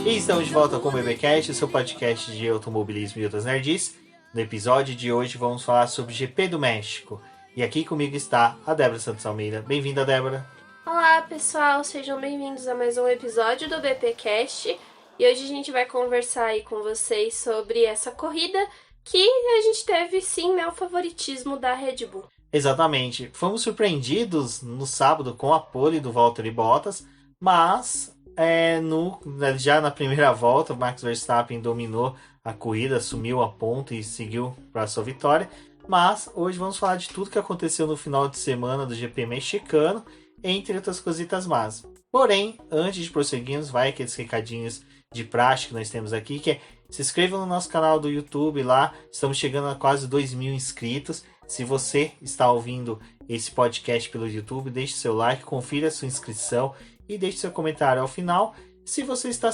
E estamos de volta com o BBcast, seu podcast de automobilismo e outras nerds. No episódio de hoje vamos falar sobre o GP do México. E aqui comigo está a Débora Santos Almeida. Bem-vinda, Débora. Olá, pessoal. Sejam bem-vindos a mais um episódio do BPcast. E hoje a gente vai conversar aí com vocês sobre essa corrida que a gente teve, sim, o favoritismo da Red Bull. Exatamente. Fomos surpreendidos no sábado com a pole do Valtteri Bottas, mas já na primeira volta, o Max Verstappen dominou a corrida, assumiu a ponta e seguiu para a sua vitória. Mas hoje vamos falar de tudo que aconteceu no final de semana do GP mexicano, entre outras cositas más. Porém, antes de prosseguirmos, vai aqueles recadinhos de praxe que nós temos aqui, que é se inscrevam no nosso canal do YouTube lá, estamos chegando a quase 2.000 inscritos. Se você está ouvindo esse podcast pelo YouTube, deixe seu like, confira a sua inscrição e deixe seu comentário ao final. Se você está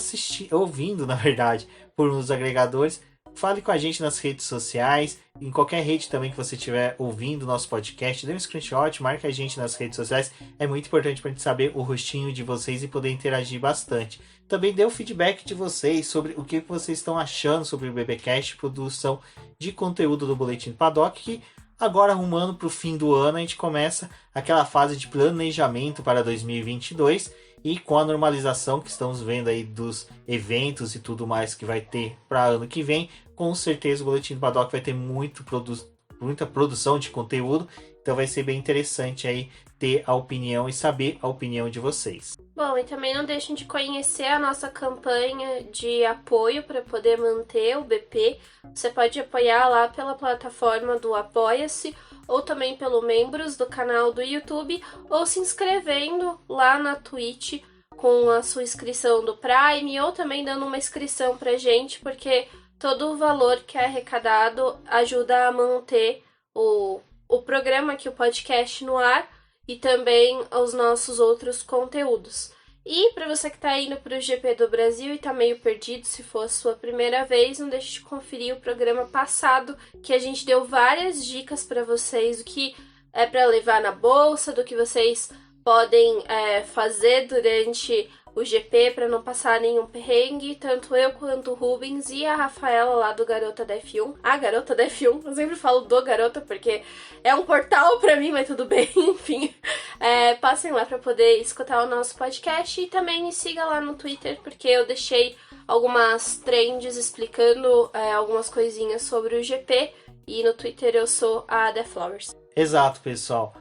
ouvindo, na verdade, por uns agregadores, fale com a gente nas redes sociais, em qualquer rede também que você estiver ouvindo o nosso podcast, dê um screenshot, marque a gente nas redes sociais, é muito importante para a gente saber o rostinho de vocês e poder interagir bastante. Também dê o feedback de vocês sobre o que vocês estão achando sobre o BBcast, produção de conteúdo do Boletim Paddock, que agora arrumando para o fim do ano a gente começa aquela fase de planejamento para 2022 e com a normalização que estamos vendo aí dos eventos e tudo mais que vai ter para ano que vem, com certeza o Boletim do Paddock vai ter muita produção de conteúdo, então vai ser bem interessante aí ter a opinião e saber a opinião de vocês. Bom, e também não deixem de conhecer a nossa campanha de apoio para poder manter o BP. Você pode apoiar lá pela plataforma do Apoia-se ou também pelo membros do canal do YouTube ou se inscrevendo lá na Twitch com a sua inscrição do Prime ou também dando uma inscrição pra gente, porque todo o valor que é arrecadado ajuda a manter o programa aqui, o podcast no ar, e também os nossos outros conteúdos. E para você que está indo para o GP do Brasil e está meio perdido, se for a sua primeira vez, não deixe de conferir o programa passado, que a gente deu várias dicas para vocês, o que é para levar na bolsa, do que vocês podem fazer durante o GP para não passar nenhum perrengue. Tanto eu quanto o Rubens e a Rafaela lá do Garota da F1. A Garota da F1, eu sempre falo do Garota porque é um portal pra mim, mas tudo bem, enfim. Passem lá pra poder escutar o nosso podcast e também me siga lá no Twitter, porque eu deixei algumas trends explicando algumas coisinhas sobre o GP, e no Twitter eu sou a The Flowers. Exato, pessoal.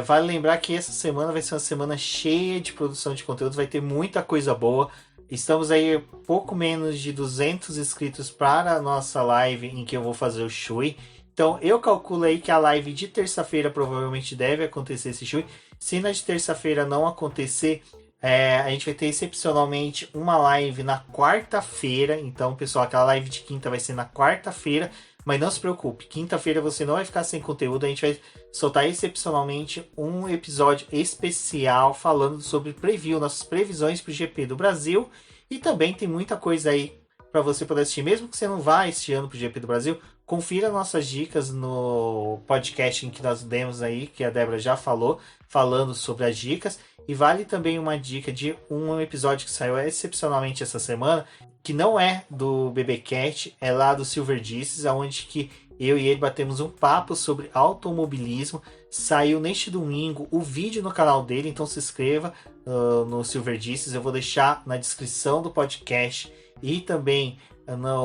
Vale lembrar que essa semana vai ser uma semana cheia de produção de conteúdo, vai ter muita coisa boa. Estamos aí pouco menos de 200 inscritos para a nossa live em que eu vou fazer o Shui. Então eu calculo aí que a live de terça-feira provavelmente deve acontecer esse Shui. Se na de terça-feira não acontecer, a gente vai ter excepcionalmente uma live na quarta-feira. Então, pessoal, aquela live de quinta vai ser na quarta-feira. Mas não se preocupe, quinta-feira você não vai ficar sem conteúdo, a gente vai soltar excepcionalmente um episódio especial falando sobre preview, nossas previsões para o GP do Brasil. E também tem muita coisa aí para você poder assistir, mesmo que você não vá este ano para o GP do Brasil, confira nossas dicas no podcast em que nós demos aí, que a Débora já falou, falando sobre as dicas. E vale também uma dica de um episódio que saiu excepcionalmente essa semana, que não é do BBcast, é lá do Silver Discs, onde que eu e ele batemos um papo sobre automobilismo. Saiu neste domingo o vídeo no canal dele, então se inscreva no Silver Discs. Eu vou deixar na descrição do podcast e também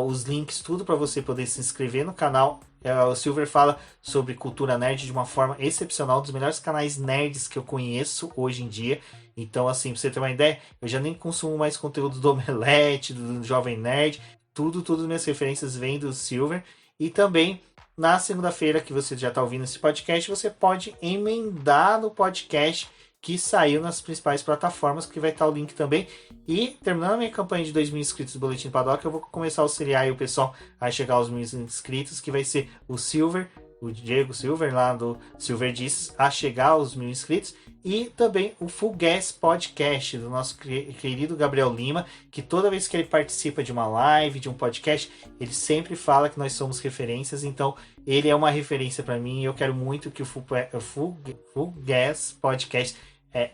os links, tudo para você poder se inscrever no canal. O Silver fala sobre cultura nerd de uma forma excepcional, um dos melhores canais nerds que eu conheço hoje em dia. Então, assim, pra você ter uma ideia, eu já nem consumo mais conteúdo do Omelete, do Jovem Nerd. Tudo minhas referências vêm do Silver. E também, na segunda-feira que você já está ouvindo esse podcast, você pode emendar no podcast que saiu nas principais plataformas, que vai estar o link também. E terminando a minha campanha de 2.000 inscritos do Boletim Paddock, eu vou começar a auxiliar aí o pessoal a chegar aos 1.000 inscritos, que vai ser o Silver, o Diego Silver lá do Silver Discs, a chegar aos 1.000 inscritos. E também o Full Gas Podcast do nosso querido Gabriel Lima, que toda vez que ele participa de uma live, de um podcast, ele sempre fala que nós somos referências. Então ele é uma referência para mim e eu quero muito que o Full Gas Podcast,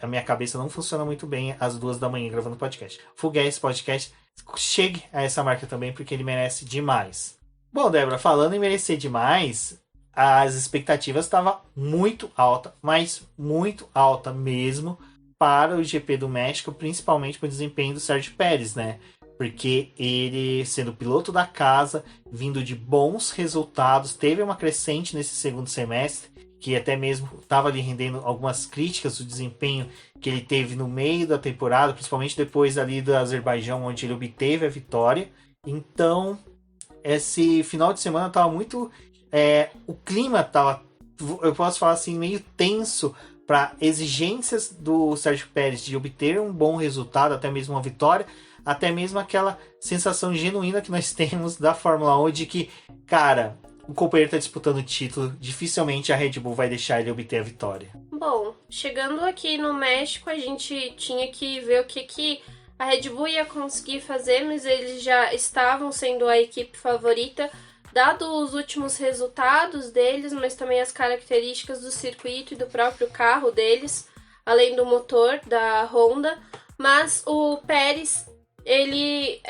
a minha cabeça não funciona muito bem às 2 da manhã gravando podcast. Full Gas Podcast chegue a essa marca também, porque ele merece demais. Bom, Débora, falando em merecer demais, as expectativas estavam muito alta, mas muito alta mesmo, para o GP do México, principalmente para o desempenho do Sérgio Pérez, né? Porque ele, sendo piloto da casa, vindo de bons resultados, teve uma crescente nesse segundo semestre, que até mesmo estava ali rendendo algumas críticas do desempenho que ele teve no meio da temporada, principalmente depois ali do Azerbaijão, onde ele obteve a vitória. Então, esse final de semana estava muito... o clima estava, eu posso falar assim, meio tenso para exigências do Sérgio Pérez de obter um bom resultado, até mesmo uma vitória, até mesmo aquela sensação genuína que nós temos da Fórmula 1 de que, cara, o companheiro está disputando o título, dificilmente a Red Bull vai deixar ele obter a vitória. Bom, chegando aqui no México, a gente tinha que ver o que a Red Bull ia conseguir fazer, mas eles já estavam sendo a equipe favorita, dado os últimos resultados deles, mas também as características do circuito e do próprio carro deles, além do motor da Honda. Mas o Pérez, ele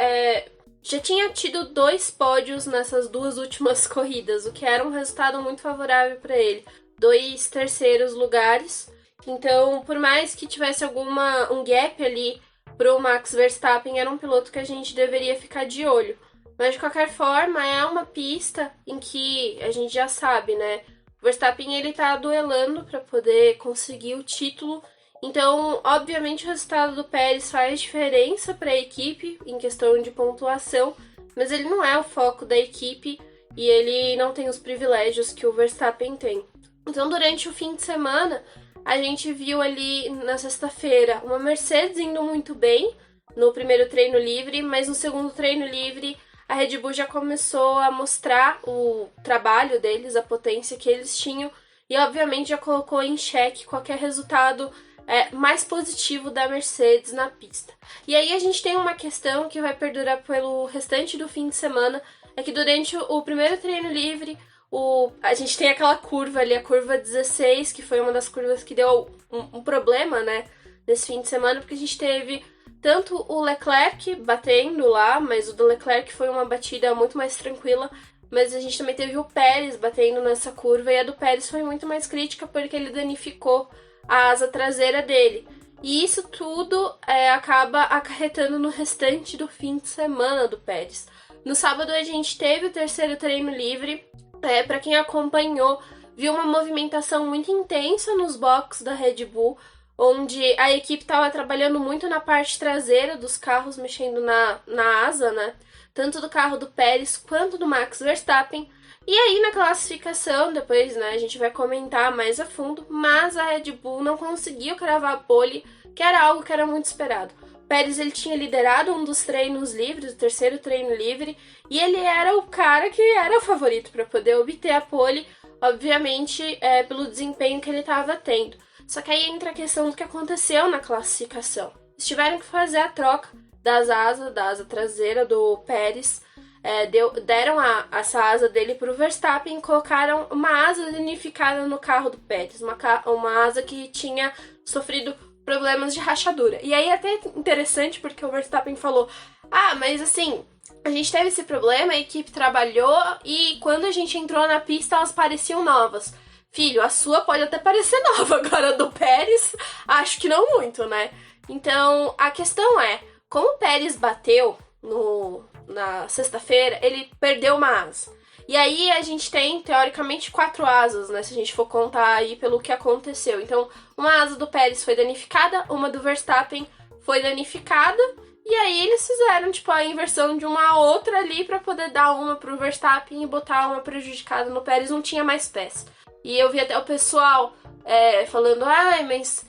já tinha tido 2 pódios nessas 2 últimas corridas, o que era um resultado muito favorável para ele. 2 terceiros lugares. Então, por mais que tivesse um gap ali para o Max Verstappen, era um piloto que a gente deveria ficar de olho. Mas, de qualquer forma, é uma pista em que a gente já sabe, né? O Verstappen, ele tá duelando para poder conseguir o título. Então, obviamente, o resultado do Pérez faz diferença para a equipe em questão de pontuação, mas ele não é o foco da equipe e ele não tem os privilégios que o Verstappen tem. Então, durante o fim de semana, a gente viu ali na sexta-feira uma Mercedes indo muito bem no primeiro treino livre, mas no segundo treino livre a Red Bull já começou a mostrar o trabalho deles, a potência que eles tinham, e obviamente já colocou em xeque qualquer resultado mais positivo da Mercedes na pista. E aí a gente tem uma questão que vai perdurar pelo restante do fim de semana, é que durante o primeiro treino livre, a gente tem aquela curva ali, a curva 16, que foi uma das curvas que deu um problema, né, nesse fim de semana, porque a gente teve tanto o Leclerc batendo lá, mas o do Leclerc foi uma batida muito mais tranquila, mas a gente também teve o Pérez batendo nessa curva, e a do Pérez foi muito mais crítica porque ele danificou a asa traseira dele. E isso tudo acaba acarretando no restante do fim de semana do Pérez. No sábado a gente teve o terceiro treino livre. Para quem acompanhou, viu uma movimentação muito intensa nos boxes da Red Bull, onde a equipe estava trabalhando muito na parte traseira dos carros, mexendo na asa, né? Tanto do carro do Pérez quanto do Max Verstappen. E aí na classificação, depois, né, a gente vai comentar mais a fundo, mas a Red Bull não conseguiu cravar a pole, que era algo que era muito esperado. O Pérez, ele tinha liderado um dos treinos livres, o terceiro treino livre, e ele era o cara que era o favorito para poder obter a pole, obviamente pelo desempenho que ele estava tendo. Só que aí entra a questão do que aconteceu na classificação. Eles tiveram que fazer a troca da asa traseira do Pérez, deram essa asa dele para o Verstappen e colocaram uma asa unificada no carro do Pérez, uma asa que tinha sofrido problemas de rachadura. E aí é até interessante porque o Verstappen falou: mas assim, a gente teve esse problema, a equipe trabalhou e quando a gente entrou na pista elas pareciam novas. Filho, a sua pode até parecer nova, agora a do Pérez, acho que não muito, né? Então, a questão é, como o Pérez bateu na sexta-feira, ele perdeu uma asa. E aí a gente tem, teoricamente, 4 asas, né? Se a gente for contar aí pelo que aconteceu. Então, uma asa do Pérez foi danificada, uma do Verstappen foi danificada, e aí eles fizeram, tipo, a inversão de uma outra ali pra poder dar uma pro Verstappen e botar uma prejudicada no Pérez, não tinha mais peça. E eu vi até o pessoal falando, mas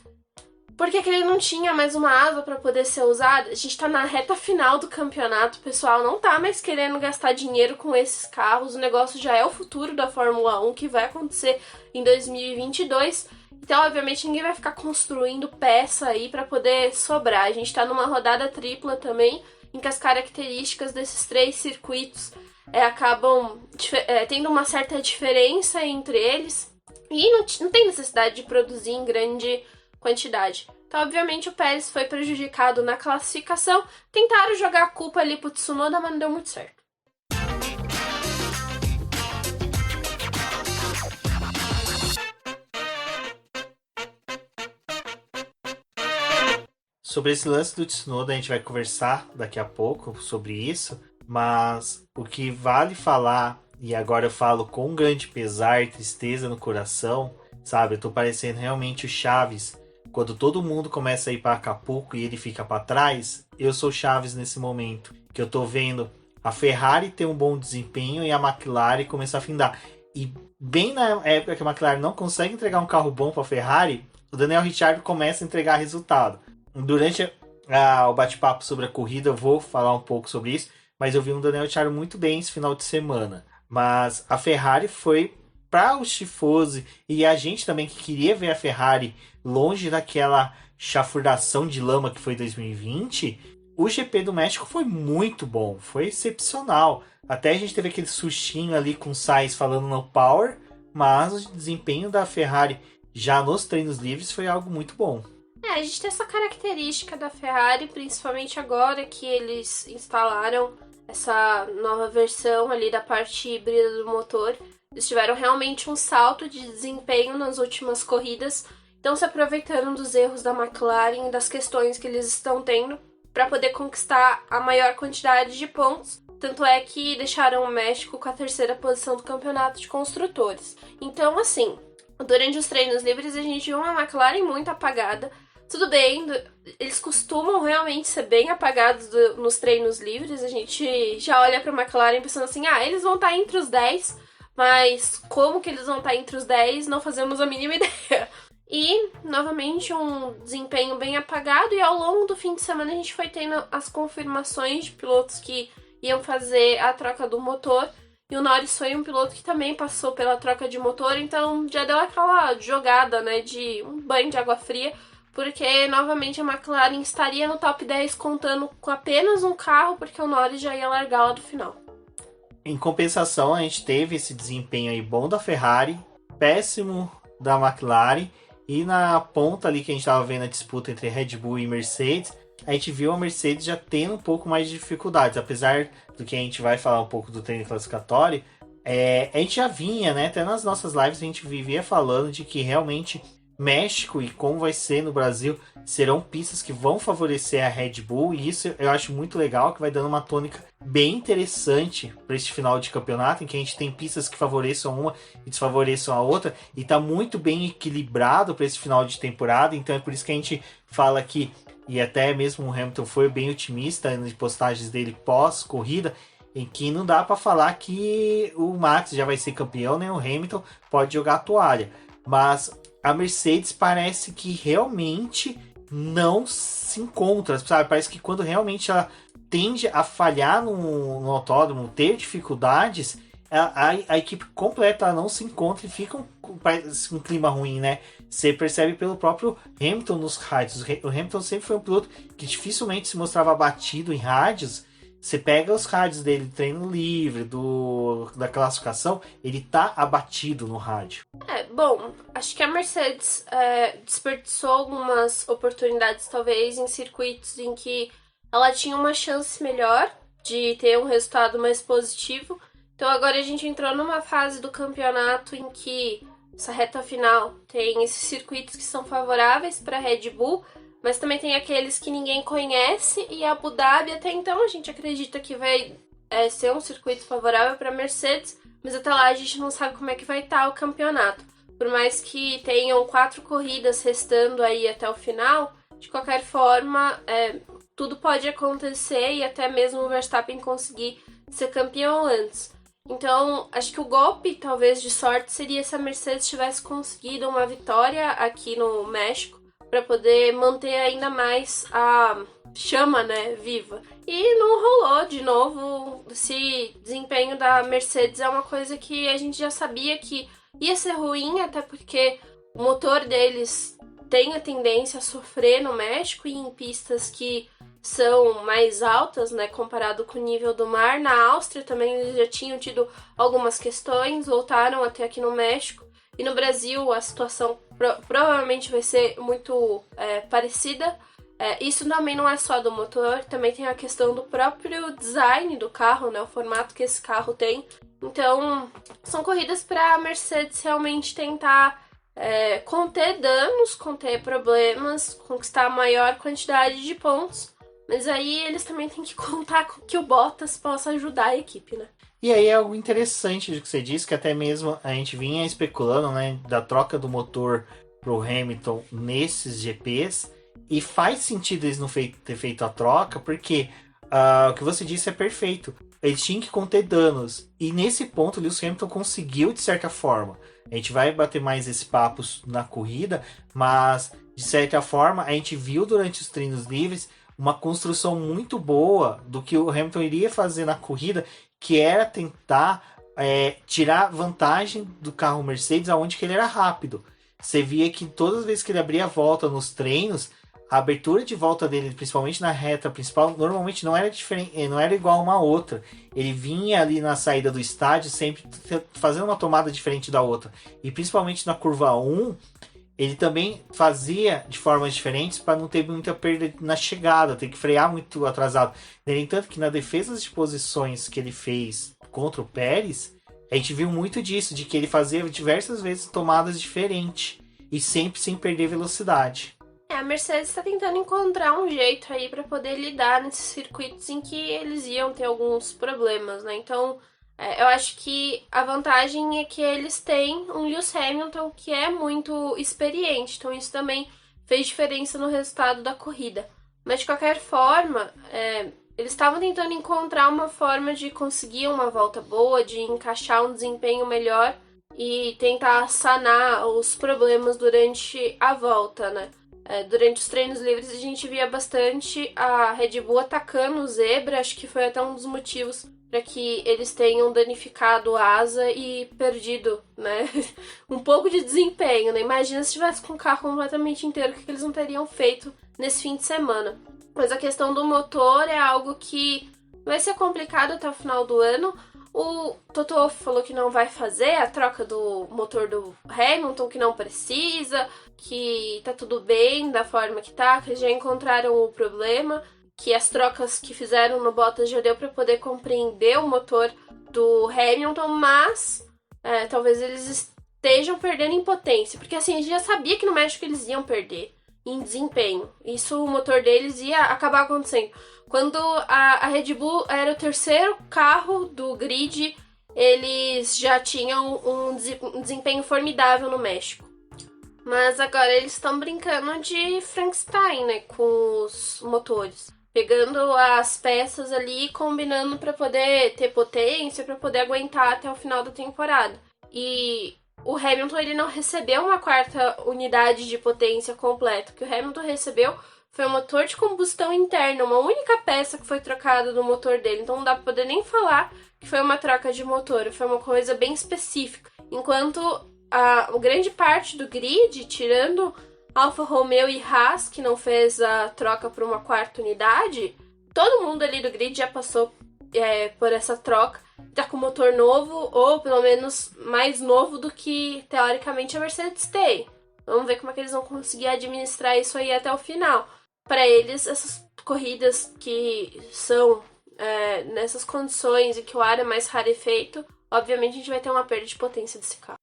por que ele não tinha mais uma asa para poder ser usada? A gente tá na reta final do campeonato, o pessoal não tá mais querendo gastar dinheiro com esses carros, o negócio já é o futuro da Fórmula 1, que vai acontecer em 2022, então obviamente ninguém vai ficar construindo peça aí para poder sobrar. A gente tá numa rodada tripla também, em que as características desses 3 circuitos acabam tendo uma certa diferença entre eles, e não tem necessidade de produzir em grande quantidade. Então, obviamente, o Pérez foi prejudicado na classificação. Tentaram jogar a culpa ali pro Tsunoda, mas não deu muito certo. Sobre esse lance do Tsunoda, a gente vai conversar daqui a pouco sobre isso, mas o que vale falar, e agora eu falo com grande pesar e tristeza no coração, sabe? Eu tô parecendo realmente o Chaves. Quando todo mundo começa a ir para Acapulco e ele fica para trás, eu sou Chaves nesse momento. Que eu tô vendo a Ferrari ter um bom desempenho e a McLaren começar a findar. E bem na época que a McLaren não consegue entregar um carro bom para a Ferrari, o Daniel Ricciardo começa a entregar resultado. Durante o bate-papo sobre a corrida eu vou falar um pouco sobre isso, mas eu vi um Daniel Ricciardo muito bem esse final de semana. Mas a Ferrari foi para o Tifosi e a gente também que queria ver a Ferrari longe daquela chafurdação de lama que foi 2020, o GP do México foi muito bom, foi excepcional. Até a gente teve aquele sustinho ali com o Sainz falando no power, mas o desempenho da Ferrari já nos treinos livres foi algo muito bom. A gente tem essa característica da Ferrari, principalmente agora que eles instalaram essa nova versão ali da parte híbrida do motor. Eles tiveram realmente um salto de desempenho nas últimas corridas, estão se aproveitando dos erros da McLaren e das questões que eles estão tendo para poder conquistar a maior quantidade de pontos. Tanto é que deixaram o México com a 3ª posição do campeonato de construtores. Então, assim, durante os treinos livres a gente viu uma McLaren muito apagada. Tudo bem, eles costumam realmente ser bem apagados nos treinos livres. A gente já olha para a McLaren pensando assim, eles vão estar entre os 10, mas como que eles vão estar entre os 10, não fazemos a mínima ideia. E, novamente, um desempenho bem apagado, e ao longo do fim de semana a gente foi tendo as confirmações de pilotos que iam fazer a troca do motor, e o Norris foi um piloto que também passou pela troca de motor, então já deu aquela jogada, né, de um banho de água fria, porque novamente a McLaren estaria no top 10 contando com apenas um carro, porque o Norris já ia largar lá do final. Em compensação, a gente teve esse desempenho aí bom da Ferrari, péssimo da McLaren, e na ponta ali que a gente estava vendo a disputa entre Red Bull e Mercedes, a gente viu a Mercedes já tendo um pouco mais de dificuldades, apesar do que a gente vai falar um pouco do treino classificatório, a gente já vinha, né, até nas nossas lives a gente vivia falando de que realmente México e como vai ser no Brasil serão pistas que vão favorecer a Red Bull, e isso eu acho muito legal, que vai dando uma tônica bem interessante para este final de campeonato, em que a gente tem pistas que favoreçam uma e desfavoreçam a outra, e está muito bem equilibrado para esse final de temporada. Então é por isso que a gente fala que, e até mesmo o Hamilton foi bem otimista nas postagens dele pós-corrida, em que não dá para falar que o Max já vai ser campeão, nem o Hamilton pode jogar a toalha, mas a Mercedes parece que realmente não se encontra, sabe? Parece que quando realmente ela tende a falhar no autódromo, ter dificuldades, a equipe completa não se encontra e fica um clima ruim, né? Você percebe pelo próprio Hamilton nos rádios. O Hamilton sempre foi um piloto que dificilmente se mostrava abatido em rádios. Você pega os rádios dele do treino livre, da classificação, ele tá abatido no rádio. Bom, acho que a Mercedes desperdiçou algumas oportunidades, talvez, em circuitos em que ela tinha uma chance melhor de ter um resultado mais positivo. Então agora a gente entrou numa fase do campeonato em que essa reta final tem esses circuitos que são favoráveis para a Red Bull, mas também tem aqueles que ninguém conhece, e a Abu Dhabi até então a gente acredita que vai ser um circuito favorável para a Mercedes, mas até lá a gente não sabe como é que vai estar o campeonato. Por mais que tenham 4 corridas restando aí até o final, de qualquer forma, tudo pode acontecer, e até mesmo o Verstappen conseguir ser campeão antes. Então, acho que o golpe, talvez, de sorte seria se a Mercedes tivesse conseguido uma vitória aqui no México, para poder manter ainda mais a chama, né, viva. E não rolou de novo. Esse desempenho da Mercedes é uma coisa que a gente já sabia que ia ser ruim, até porque o motor deles tem a tendência a sofrer no México e em pistas que são mais altas, né, comparado com o nível do mar. Na Áustria também eles já tinham tido algumas questões, voltaram até aqui no México. E no Brasil a situação provavelmente vai ser muito parecida. Isso também não é só do motor, também tem a questão do próprio design do carro, né? O formato que esse carro tem. Então, são corridas para a Mercedes realmente tentar conter danos, conter problemas, conquistar a maior quantidade de pontos. Mas aí eles também têm que contar com que o Bottas possa ajudar a equipe, né? E aí é algo interessante do que você disse, que até mesmo a gente vinha especulando, né, da troca do motor pro Hamilton nesses GPs, e faz sentido eles não ter feito a troca, porque o que você disse é perfeito. Eles tinham que conter danos, e nesse ponto o Lewis Hamilton conseguiu de certa forma. A gente vai bater mais esse papo na corrida, mas de certa forma a gente viu durante os treinos livres uma construção muito boa do que o Hamilton iria fazer na corrida, que era tentar tirar vantagem do carro Mercedes aonde que ele era rápido. Você via que todas as vezes que ele abria a volta nos treinos, a abertura de volta dele, principalmente na reta principal, normalmente não era diferente, não era igual uma outra. Ele vinha ali na saída do estádio sempre fazendo uma tomada diferente da outra. E principalmente na curva 1, ele também fazia de formas diferentes para não ter muita perda na chegada, ter que frear muito atrasado. No entanto, que na defesa de posições que ele fez contra o Pérez, a gente viu muito disso, de que ele fazia diversas vezes tomadas diferentes e sempre sem perder velocidade. A Mercedes está tentando encontrar um jeito aí para poder lidar nesses circuitos em que eles iam ter alguns problemas, né? Então, eu acho que a vantagem é que eles têm um Lewis Hamilton que é muito experiente, então isso também fez diferença no resultado da corrida. Mas de qualquer forma, eles estavam tentando encontrar uma forma de conseguir uma volta boa, de encaixar um desempenho melhor e tentar sanar os problemas durante a volta, né? Durante os treinos livres a gente via bastante a Red Bull atacando o Zebra, acho que foi até um dos motivos para que eles tenham danificado a asa e perdido, né, um pouco de desempenho, né? Imagina se tivesse com o carro completamente inteiro, o que eles não teriam feito nesse fim de semana. Mas a questão do motor é algo que vai ser complicado até o final do ano. O Toto falou que não vai fazer a troca do motor do Hamilton, que não precisa, que tá tudo bem da forma que tá, que eles já encontraram o problema, que as trocas que fizeram no Bottas já deu para poder compreender o motor do Hamilton, mas talvez eles estejam perdendo em potência, porque assim, a gente já sabia que no México eles iam perder em desempenho. Isso, o motor deles ia acabar acontecendo. Quando a Red Bull era o terceiro carro do grid, eles já tinham um desempenho formidável no México. Mas agora eles estão brincando de Frankenstein, né, com os motores. Pegando as peças ali e combinando para poder ter potência, para poder aguentar até o final da temporada. E o Hamilton ele não recebeu uma quarta unidade de potência completa. O que o Hamilton recebeu foi um motor de combustão interna, uma única peça que foi trocada do motor dele. Então não dá para poder nem falar que foi uma troca de motor, foi uma coisa bem específica. Enquanto a grande parte do grid, tirando Alfa Romeo e Haas, que não fez a troca por uma quarta unidade, todo mundo ali do grid já passou por essa troca. Tá com motor novo, ou pelo menos mais novo do que, teoricamente, a Mercedes tem. Vamos ver como é que eles vão conseguir administrar isso aí até o final. Para eles, essas corridas que são nessas condições e que o ar é mais rarefeito, obviamente a gente vai ter uma perda de potência desse carro.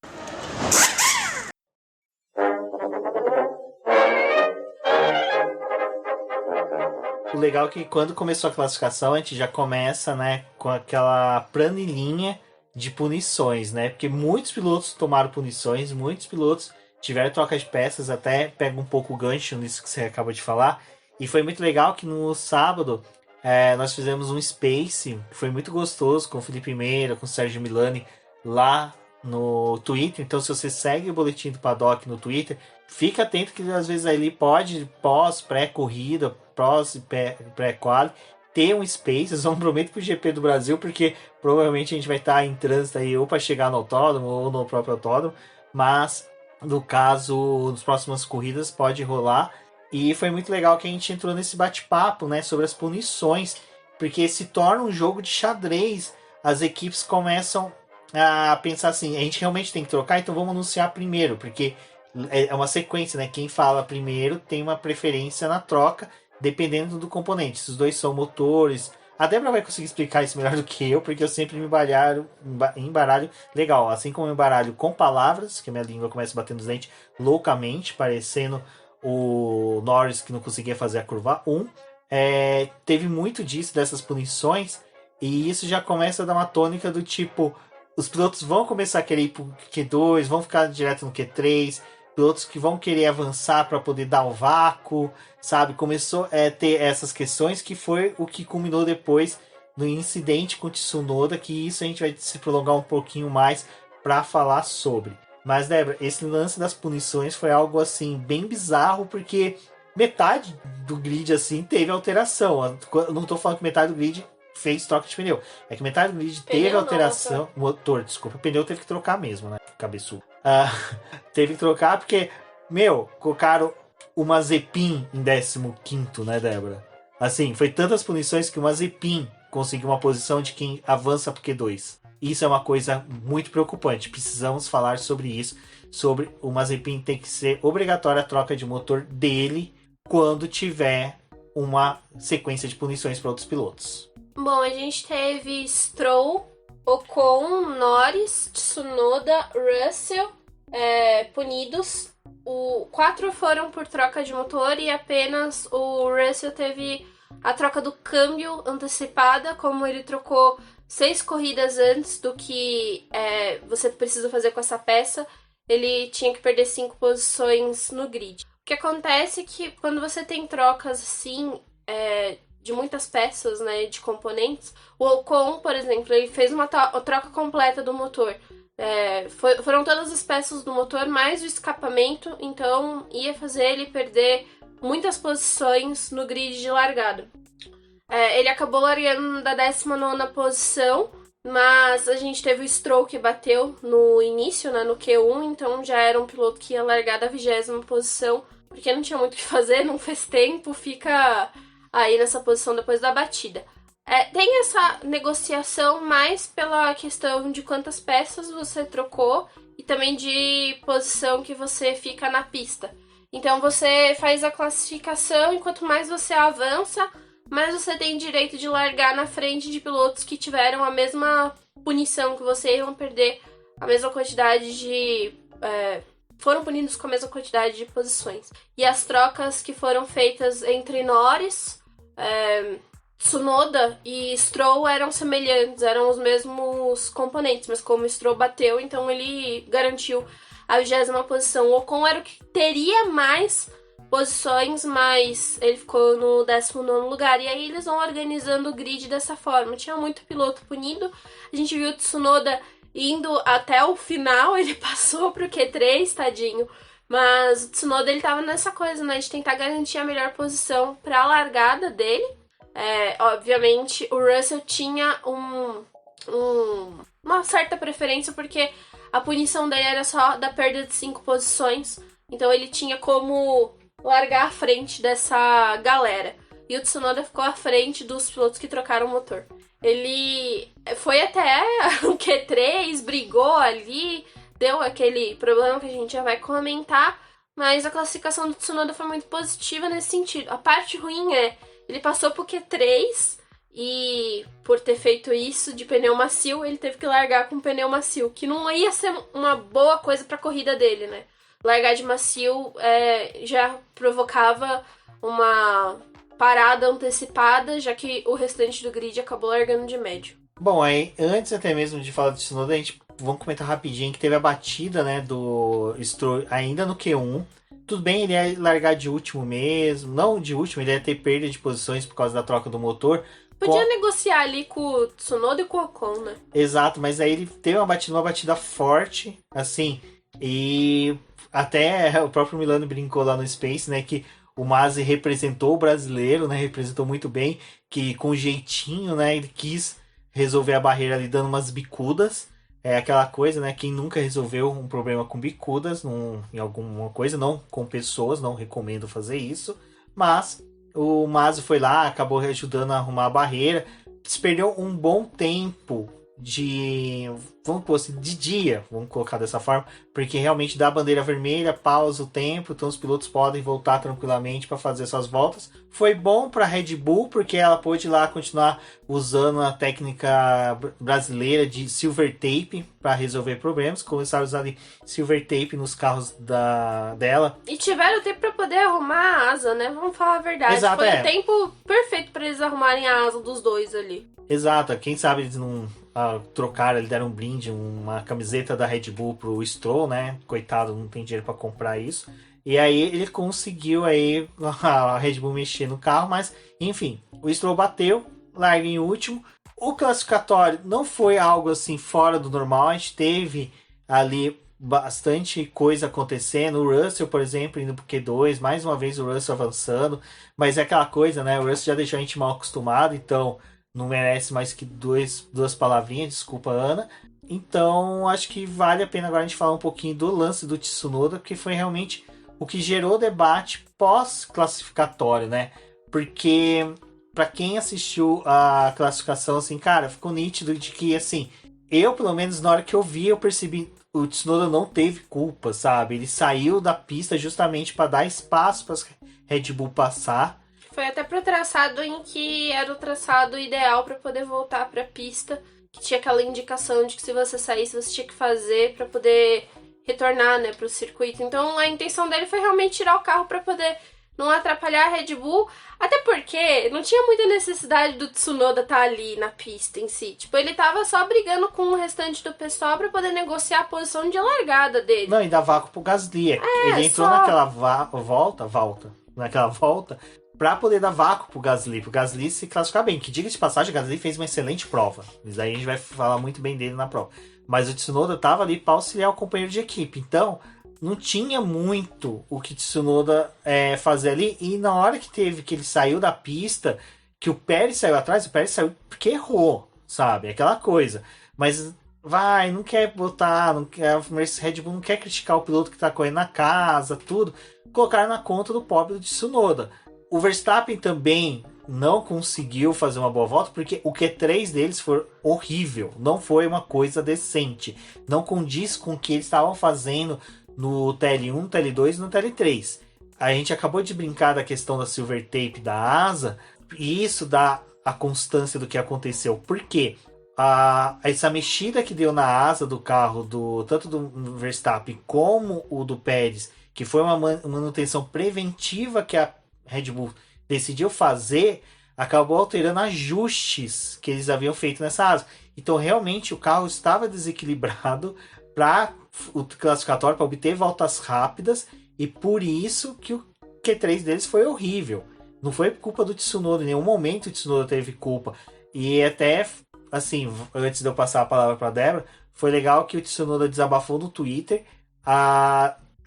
O legal é que quando começou a classificação, a gente já começa, né, com aquela planilhinha de punições, né? Porque muitos pilotos tomaram punições, muitos pilotos tiveram troca de peças, até pega um pouco o gancho nisso que você acabou de falar. E foi muito legal que no sábado nós fizemos um Space, que foi muito gostoso, com o Felipe Meira, com o Sérgio Milani, lá no Twitter. Então, se você segue o Boletim do Paddock no Twitter, fica atento que às vezes ali pode, pré-corrida, pós pré-quali, ter um Space. Eu não prometo pro GP do Brasil, porque provavelmente a gente vai estar em trânsito aí ou para chegar no autódromo ou no próprio autódromo, mas no caso, nas próximas corridas pode rolar. E foi muito legal que a gente entrou nesse bate-papo, né, sobre as punições, porque se torna um jogo de xadrez. As equipes começam a pensar assim, a gente realmente tem que trocar, então vamos anunciar primeiro, porque é uma sequência, né? Quem fala primeiro tem uma preferência na troca, dependendo do componente. Se os dois são motores. A Débora vai conseguir explicar isso melhor do que eu, porque eu sempre me embaralho legal. Assim como eu embaralho com palavras, que a minha língua começa a bater nos dentes loucamente, parecendo o Norris que não conseguia fazer a curva 1. Teve muito disso, dessas punições, e isso já começa a dar uma tônica do tipo: os pilotos vão começar a querer ir pro Q2, vão ficar direto no Q3, pilotos que vão querer avançar para poder dar o vácuo, sabe? Começou a ter essas questões, que foi o que culminou depois no incidente com o Tsunoda, que isso a gente vai se prolongar um pouquinho mais para falar sobre. Mas, Débora, esse lance das punições foi algo assim bem bizarro, porque metade do grid assim teve alteração. Eu não tô falando que metade do grid fez troca de pneu. É que metade do grid teve alteração. Motor, desculpa. O pneu teve que trocar mesmo, né? Cabeçudo. Teve que trocar porque, colocaram o Mazepin em 15º, né, Débora? Assim, foi tantas punições que o Mazepin conseguiu uma posição de quem avança pro Q2. Isso é uma coisa muito preocupante. Precisamos falar sobre isso. Sobre o Mazepin tem que ser obrigatória a troca de motor dele quando tiver uma sequência de punições para outros pilotos. Bom, a gente teve Stroll, Ocon, Norris, Tsunoda, Russell punidos. 4 foram por troca de motor e apenas o Russell teve a troca do câmbio antecipada, como ele trocou 6 corridas antes do que você precisa fazer com essa peça. Ele tinha que perder 5 posições no grid. O que acontece é que quando você tem trocas assim, de muitas peças, né, de componentes, o Ocon, por exemplo, ele fez uma troca completa do motor. Foram todas as peças do motor, mais o escapamento, então ia fazer ele perder muitas posições no grid de largada. Ele acabou largando da 19ª posição, mas a gente teve o Stroll que bateu no início, né, no Q1, então já era um piloto que ia largar da 20ª posição, porque não tinha muito o que fazer, não fez tempo, fica aí nessa posição depois da batida. Tem essa negociação mais pela questão de quantas peças você trocou e também de posição que você fica na pista. Então você faz a classificação e quanto mais você avança, mais você tem direito de largar na frente de pilotos que tiveram a mesma punição que você e vão perder a mesma quantidade de... foram punidos com a mesma quantidade de posições. E as trocas que foram feitas entre Norris, Tsunoda e Stroll eram semelhantes, eram os mesmos componentes, mas como o Stroll bateu, então ele garantiu a 20ª posição. O Ocon era o que teria mais posições, mas ele ficou no 19º lugar. E aí eles vão organizando o grid dessa forma. Tinha muito piloto punido. A gente viu o Tsunoda indo até o final, ele passou pro Q3, tadinho. Mas o Tsunoda, ele tava nessa coisa, né, de tentar garantir a melhor posição para a largada dele. Obviamente, o Russell tinha uma certa preferência, porque a punição dele era só da perda de 5 posições. Então ele tinha como largar à frente dessa galera. E o Tsunoda ficou à frente dos pilotos que trocaram o motor. Ele foi até o Q3, brigou ali, deu aquele problema que a gente já vai comentar, mas a classificação do Tsunoda foi muito positiva nesse sentido. A parte ruim ele passou pro Q3 e por ter feito isso de pneu macio, ele teve que largar com pneu macio, que não ia ser uma boa coisa pra corrida dele, né? Largar de macio já provocava uma parada antecipada, já que o restante do grid acabou largando de médio. Bom, aí antes até mesmo de falar do Tsunoda, vamos comentar rapidinho que teve a batida, né, do Stroll ainda no Q1. Tudo bem, ele ia largar de último mesmo, não de último, ele ia ter perda de posições por causa da troca do motor. Podia negociar ali com o Tsunoda e com o Ocon, né? Exato, mas aí ele teve uma batida forte, assim, e até o próprio Milano brincou lá no Space, né, que o Masi representou o brasileiro, né, representou muito bem, que com jeitinho, né, ele quis resolver a barreira ali dando umas bicudas. É aquela coisa, né? Quem nunca resolveu um problema com bicudas em alguma coisa, não com pessoas, não recomendo fazer isso. Mas o Masi foi lá, acabou ajudando a arrumar a barreira. Se perdeu um bom tempo vamos pôr assim, de dia, vamos colocar dessa forma, porque realmente dá bandeira vermelha, pausa o tempo, então os pilotos podem voltar tranquilamente para fazer suas voltas. Foi bom para a Red Bull, porque ela pôde lá continuar usando a técnica brasileira de silver tape para resolver problemas, começaram a usar ali silver tape nos carros dela. E tiveram tempo para poder arrumar a asa, né? Vamos falar a verdade. Exato, foi o tempo perfeito para eles arrumarem a asa dos dois ali. Exato, quem sabe eles não trocaram, eles deram um brinde, uma camiseta da Red Bull pro Stroll, né? Coitado, não tem dinheiro para comprar isso. E aí ele conseguiu aí a Red Bull mexer no carro, mas enfim, o Stroll bateu, larga em último. O classificatório não foi algo assim fora do normal, a gente teve ali bastante coisa acontecendo. O Russell, por exemplo, indo pro Q2, mais uma vez o Russell avançando, mas é aquela coisa, né? O Russell já deixou a gente mal acostumado, então não merece mais que duas palavrinhas, desculpa, Ana. Então, acho que vale a pena agora a gente falar um pouquinho do lance do Tsunoda, que foi realmente o que gerou debate pós-classificatório, né? Porque, para quem assistiu a classificação, assim, cara, ficou nítido de que, assim, eu, pelo menos, na hora que eu vi, eu percebi o Tsunoda não teve culpa, sabe? Ele saiu da pista justamente para dar espaço para Red Bull passar. Foi até pro traçado em que era o traçado ideal para poder voltar para a pista, que tinha aquela indicação de que se você saísse, você tinha que fazer para poder retornar, né, pro circuito. Então a intenção dele foi realmente tirar o carro para poder não atrapalhar a Red Bull, até porque não tinha muita necessidade do Tsunoda estar ali na pista em si. Tipo, ele tava só brigando com o restante do pessoal para poder negociar a posição de largada dele. Não, e dá vácuo pro Gasly. Ele entrou naquela volta para poder dar vácuo pro Gasly se classificar bem. Que diga de passagem, o Gasly fez uma excelente prova. Isso aí a gente vai falar muito bem dele na prova. Mas o Tsunoda tava ali para auxiliar o companheiro de equipe. Então, não tinha muito o que Tsunoda fazer ali. E na hora que ele saiu da pista, que o Pérez saiu atrás, o Pérez saiu porque errou, sabe? Aquela coisa. Mas não quer botar, a Red Bull não quer criticar o piloto que tá correndo na casa, tudo. Colocar na conta do pobre do Tsunoda. O Verstappen também não conseguiu fazer uma boa volta, porque o Q3 deles foi horrível, não foi uma coisa decente, não condiz com o que eles estavam fazendo no TL1, no TL2 e no TL3. A gente acabou de brincar da questão da silver tape da asa, e isso dá a constância do que aconteceu. Por quê? Essa mexida que deu na asa do carro, tanto do Verstappen como o do Pérez, que foi uma manutenção preventiva que a Red Bull decidiu fazer, acabou alterando ajustes que eles haviam feito nessa asa. Então, realmente, o carro estava desequilibrado para o classificatório, para obter voltas rápidas, e por isso que o Q3 deles foi horrível. Não foi culpa do Tsunoda, em nenhum momento o Tsunoda teve culpa. E até, assim, antes de eu passar a palavra para a Débora, foi legal que o Tsunoda desabafou no Twitter.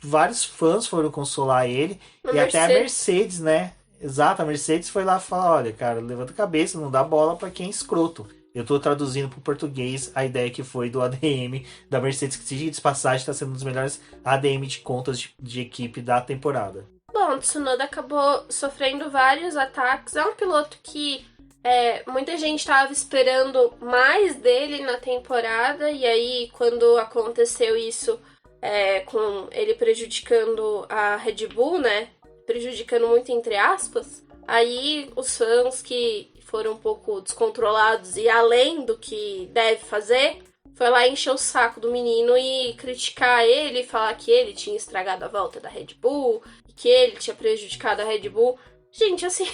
Vários fãs foram consolar ele, até a Mercedes, né? Exato, a Mercedes foi lá falar, olha, cara, levanta a cabeça, não dá bola para quem é escroto. Eu tô traduzindo pro português a ideia que foi do ADM da Mercedes, que de passagem está sendo um dos melhores ADM de contas de equipe da temporada. Bom, o Tsunoda acabou sofrendo vários ataques. É um piloto que muita gente estava esperando mais dele na temporada, e aí quando aconteceu isso, com ele prejudicando a Red Bull, né? Prejudicando muito entre aspas. Aí os fãs que foram um pouco descontrolados e além do que deve fazer, foi lá encher o saco do menino e criticar ele, falar que ele tinha estragado a volta da Red Bull, que ele tinha prejudicado a Red Bull. Gente, assim,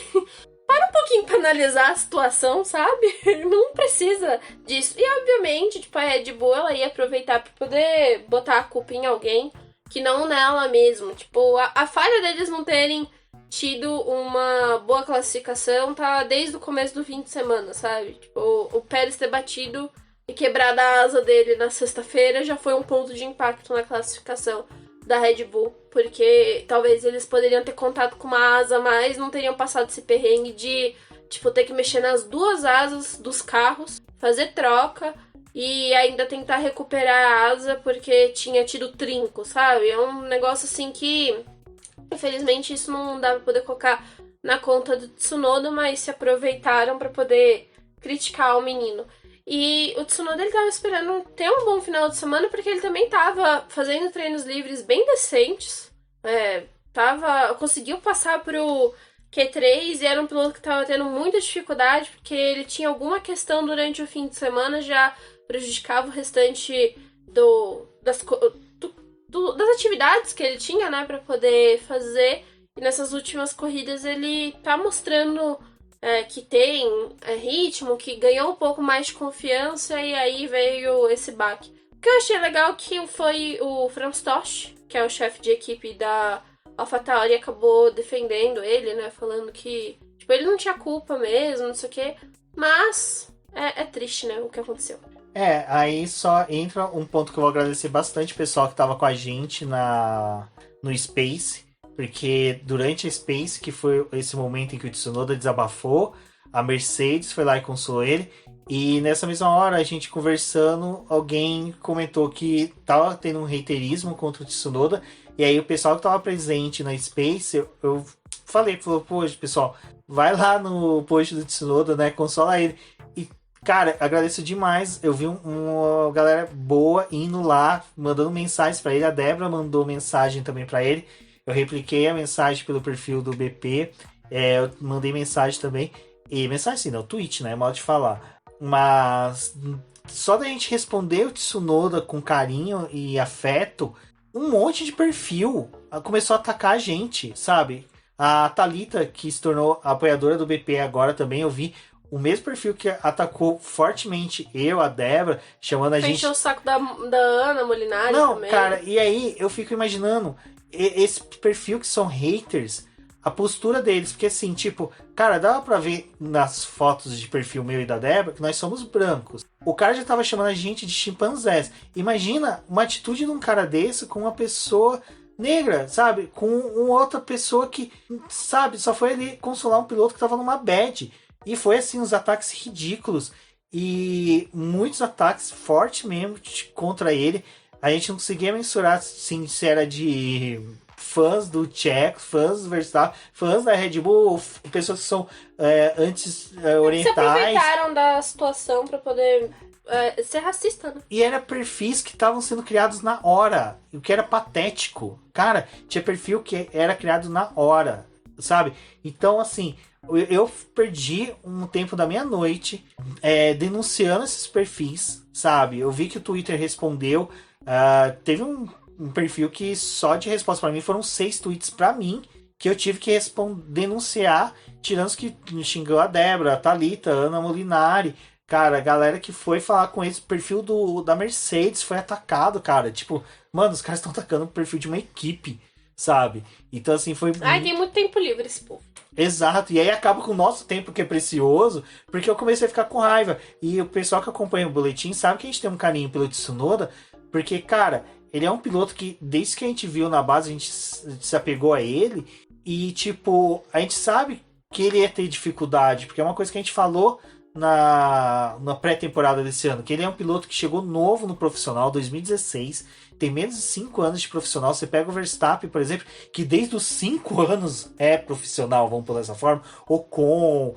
para um pouquinho pra analisar a situação, sabe? Não precisa disso. E, obviamente, tipo, a Red Bull, ela ia aproveitar pra poder botar a culpa em alguém que não nela mesmo. Tipo, a falha deles não terem tido uma boa classificação tá desde o começo do fim de semana, sabe? Tipo, o Pérez ter batido e quebrado a asa dele na sexta-feira já foi um ponto de impacto na classificação da Red Bull, porque talvez eles poderiam ter contado com uma asa a mais, não teriam passado esse perrengue de, tipo, ter que mexer nas duas asas dos carros, fazer troca e ainda tentar recuperar a asa porque tinha tido trinco, sabe? É um negócio assim que, infelizmente, isso não dá pra poder colocar na conta do Tsunoda, mas se aproveitaram pra poder criticar o menino. E o Tsunoda, ele tava esperando ter um bom final de semana, porque ele também tava fazendo treinos livres bem decentes. Conseguiu passar pro Q3 e era um piloto que tava tendo muita dificuldade, porque ele tinha alguma questão durante o fim de semana, já prejudicava o restante das atividades que ele tinha, né, pra poder fazer. E nessas últimas corridas ele tá mostrando que tem ritmo, que ganhou um pouco mais de confiança, e aí veio esse baque. O que eu achei legal que foi o Franz Tost, que é o chefe de equipe da AlphaTauri, acabou defendendo ele, né, falando que tipo, ele não tinha culpa mesmo, não sei o quê, mas é triste, né, o que aconteceu. Aí só entra um ponto que eu vou agradecer bastante o pessoal que tava com a gente no Space, porque durante a Space, que foi esse momento em que o Tsunoda desabafou, a Mercedes foi lá e consolou ele, e nessa mesma hora, a gente conversando, alguém comentou que tava tendo um haterismo contra o Tsunoda, e aí o pessoal que tava presente na Space, eu falei, poxa, pessoal, vai lá no post do Tsunoda, né, consola ele. E cara, agradeço demais. Eu vi uma galera boa indo lá, mandando mensagens pra ele. A Débora mandou mensagem também pra ele. Eu repliquei a mensagem pelo perfil do BP. Eu mandei mensagem também. E mensagem sim, não, tweet, né? É modo de falar. Mas só da gente responder o Tsunoda com carinho e afeto, um monte de perfil começou a atacar a gente, sabe? A Thalita, que se tornou apoiadora do BP agora também, eu vi o mesmo perfil que atacou fortemente eu, a Débora, chamando a gente... Encheu o saco da Ana Molinari também. Não, cara, e aí eu fico imaginando esse perfil que são haters, a postura deles, porque assim, tipo, cara, dava pra ver nas fotos de perfil meu e da Débora que nós somos brancos. O cara já tava chamando a gente de chimpanzés. Imagina uma atitude de um cara desse com uma pessoa negra, sabe? Com uma outra pessoa que, sabe, só foi ali consolar um piloto que tava numa bad. E foi assim, uns ataques ridículos. E muitos ataques fortes mesmo contra ele. A gente não conseguia mensurar assim, se era de fãs do Checo, fãs do Verstappen, fãs da Red Bull, pessoas que são orientais. Se aproveitaram da situação pra poder ser racista, né? E era perfis que estavam sendo criados na hora. O que era patético. Cara, tinha perfil que era criado na hora, sabe? Então, assim, eu perdi um tempo da minha noite denunciando esses perfis, sabe? Eu vi que o Twitter respondeu. Teve um perfil que só de resposta para mim foram 6 tweets para mim que eu tive que denunciar, tirando os que xingou a Débora, a Thalita, a Ana Molinari. Cara, a galera que foi falar com esse perfil da Mercedes foi atacado, cara. Tipo, mano, os caras estão atacando o perfil de uma equipe, sabe? Então, assim, foi... Ai, tem muito tempo livre esse povo. Exato, e aí acaba com o nosso tempo que é precioso, porque eu comecei a ficar com raiva. E o pessoal que acompanha o boletim sabe que a gente tem um carinho pelo Tsunoda, porque, cara, ele é um piloto que, desde que a gente viu na base, a gente se apegou a ele. E, tipo, a gente sabe que ele ia ter dificuldade, porque é uma coisa que a gente falou na pré-temporada desse ano, que ele é um piloto que chegou novo no profissional, 2016, tem menos de 5 anos de profissional. Você pega o Verstappen, por exemplo, que desde os 5 anos é profissional, vamos por essa forma, Ocon,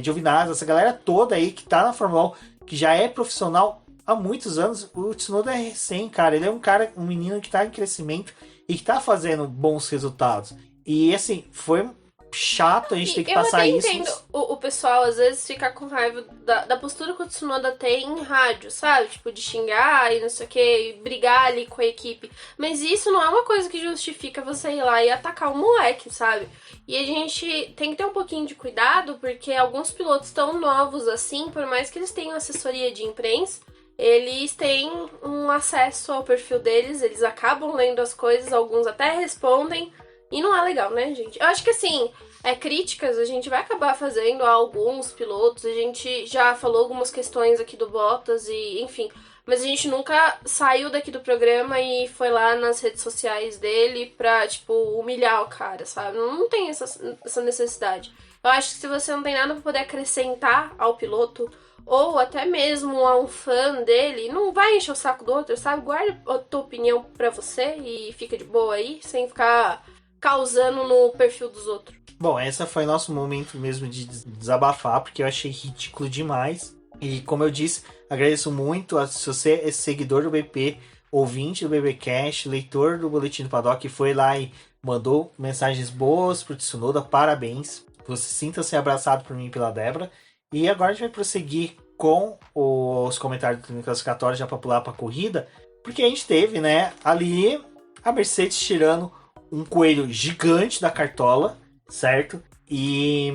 Giovinazzi, essa galera toda aí que tá na Fórmula 1, que já é profissional há muitos anos. O Tsunoda é recém, cara, ele é um menino que tá em crescimento e que tá fazendo bons resultados. E assim, foi chato a gente ter que passar isso. Eu entendo o pessoal às vezes ficar com raiva da postura que o Tsunoda tem em rádio, sabe? Tipo, de xingar e não sei o que, e brigar ali com a equipe. Mas isso não é uma coisa que justifica você ir lá e atacar o moleque, sabe? E a gente tem que ter um pouquinho de cuidado, porque alguns pilotos tão novos assim, por mais que eles tenham assessoria de imprensa, eles têm um acesso ao perfil deles, eles acabam lendo as coisas, alguns até respondem. E não é legal, né, gente? Eu acho que, assim, críticas a gente vai acabar fazendo a alguns pilotos. A gente já falou algumas questões aqui do Bottas e, enfim. Mas a gente nunca saiu daqui do programa e foi lá nas redes sociais dele pra, tipo, humilhar o cara, sabe? Não tem essa necessidade. Eu acho que se você não tem nada pra poder acrescentar ao piloto, ou até mesmo a um fã dele, não vai encher o saco do outro, sabe? Guarda a tua opinião pra você e fica de boa aí, sem ficar causando no perfil dos outros. Bom, essa foi nosso momento mesmo de desabafar, porque eu achei ridículo demais. E como eu disse, agradeço muito se você é seguidor do BP, ouvinte do BBcast, leitor do Boletim do Paddock, que foi lá e mandou mensagens boas pro Tsunoda, parabéns. Você sinta-se abraçado por mim e pela Débora. E agora a gente vai prosseguir com os comentários do classificatório já para pular para a corrida, porque a gente teve, né, ali a Mercedes tirando um coelho gigante da cartola, certo? E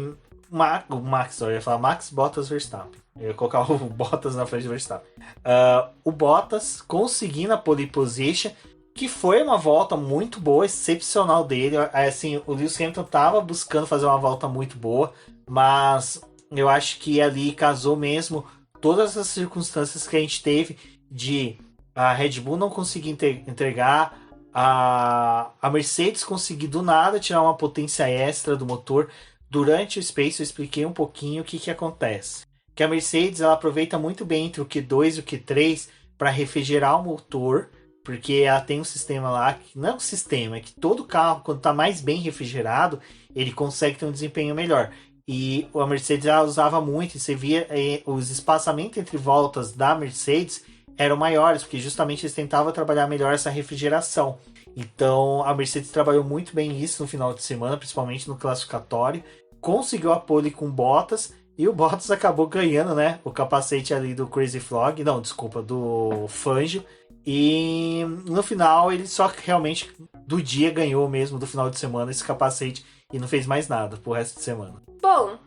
eu ia falar Max Bottas Verstappen. Eu ia colocar o Bottas na frente do Verstappen. O Bottas conseguindo a pole position, que foi uma volta muito boa, excepcional dele. Assim, o Lewis Hamilton estava buscando fazer uma volta muito boa, mas eu acho que ali casou mesmo todas as circunstâncias que a gente teve de a Red Bull não conseguir entregar, a Mercedes conseguir do nada tirar uma potência extra do motor. Durante o Space eu expliquei um pouquinho o que acontece. Que a Mercedes ela aproveita muito bem entre o Q2 e o Q3 para refrigerar o motor, porque ela tem um sistema lá, que não é um sistema, é que todo carro, quando está mais bem refrigerado, ele consegue ter um desempenho melhor. E a Mercedes ela usava muito, e você via os espaçamentos entre voltas da Mercedes eram maiores, porque justamente eles tentavam trabalhar melhor essa refrigeração. Então a Mercedes trabalhou muito bem isso no final de semana, principalmente no classificatório, conseguiu a pole com Bottas, e o Bottas acabou ganhando, né, o capacete ali do Crazy Frog, não, desculpa, do Fangio, e no final ele só realmente do dia ganhou mesmo, do final de semana, esse capacete, e não fez mais nada pro resto de semana. Bom,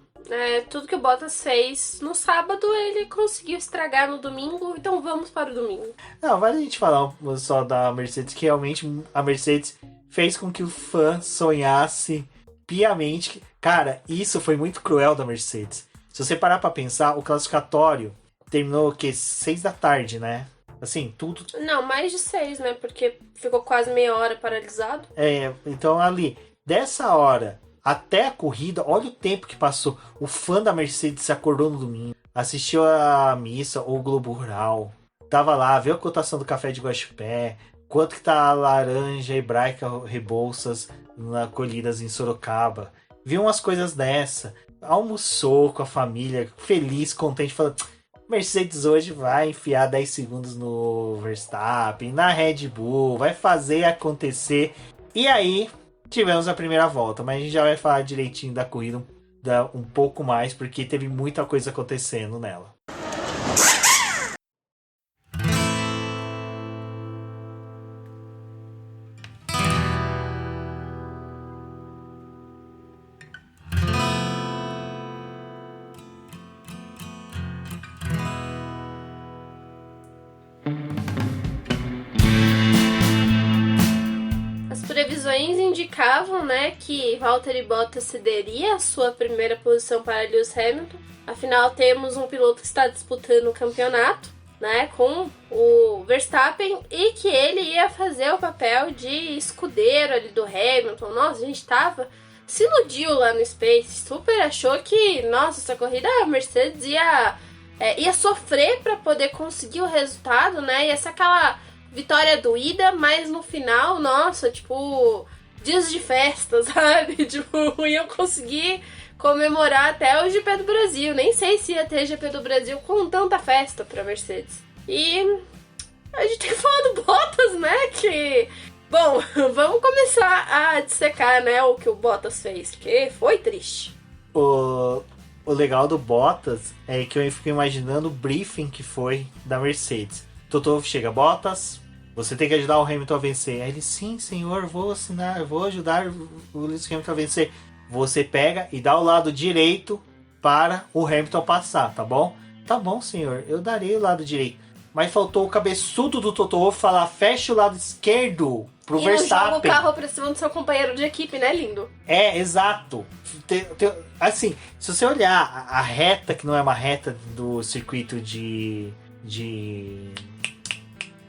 tudo que o Bottas fez no sábado, ele conseguiu estragar no domingo, então vamos para o domingo. Não, vale a gente falar só da Mercedes, que realmente a Mercedes fez com que o fã sonhasse piamente. Cara, isso foi muito cruel da Mercedes. Se você parar pra pensar, o classificatório terminou, 6 da tarde, né? Assim, tudo... Não, mais de 6, né? Porque ficou quase meia hora paralisado. Então ali, dessa hora até a corrida, olha o tempo que passou. O fã da Mercedes se acordou no domingo, assistiu a missa ou o Globo Rural, tava lá, viu a cotação do café de Guaxupé, quanto que tá a laranja hebraica Rebouças na colhidas em Sorocaba, viu umas coisas dessa, almoçou com a família, feliz, contente, falando: Mercedes hoje vai enfiar 10 segundos no Verstappen, na Red Bull, vai fazer acontecer. E aí tivemos a primeira volta, mas a gente já vai falar direitinho da corrida um pouco mais, porque teve muita coisa acontecendo nela. Previsões indicavam, né, que Valtteri Bottas cederia a sua primeira posição para Lewis Hamilton. Afinal, temos um piloto que está disputando o campeonato, né, com o Verstappen, e que ele ia fazer o papel de escudeiro ali do Hamilton. Nossa, a gente se iludiu lá no Space, super achou que, nossa, essa corrida a Mercedes ia sofrer para poder conseguir o resultado, né, ia ser aquela vitória doída, mas no final, nossa, tipo, dias de festa, sabe? Tipo, iam conseguir comemorar até o GP do Brasil. Nem sei se ia ter GP do Brasil com tanta festa pra Mercedes. E a gente tem que falar do Bottas, né? Que, bom, vamos começar a dissecar, né, o que o Bottas fez, porque foi triste. O legal do Bottas é que eu fico imaginando o briefing que foi da Mercedes. Toto chega: Bottas, você tem que ajudar o Hamilton a vencer. Aí ele: sim, senhor, vou ajudar o Lewis Hamilton a vencer. Você pega e dá o lado direito para o Hamilton passar, tá bom? Tá bom, senhor, eu darei o lado direito. Mas faltou o cabeçudo do Toto Wolff falar: fecha o lado esquerdo pro Verstappen. E não joga o carro pra cima do seu companheiro de equipe, né, lindo? Exato. Assim, se você olhar a reta, que não é uma reta do circuito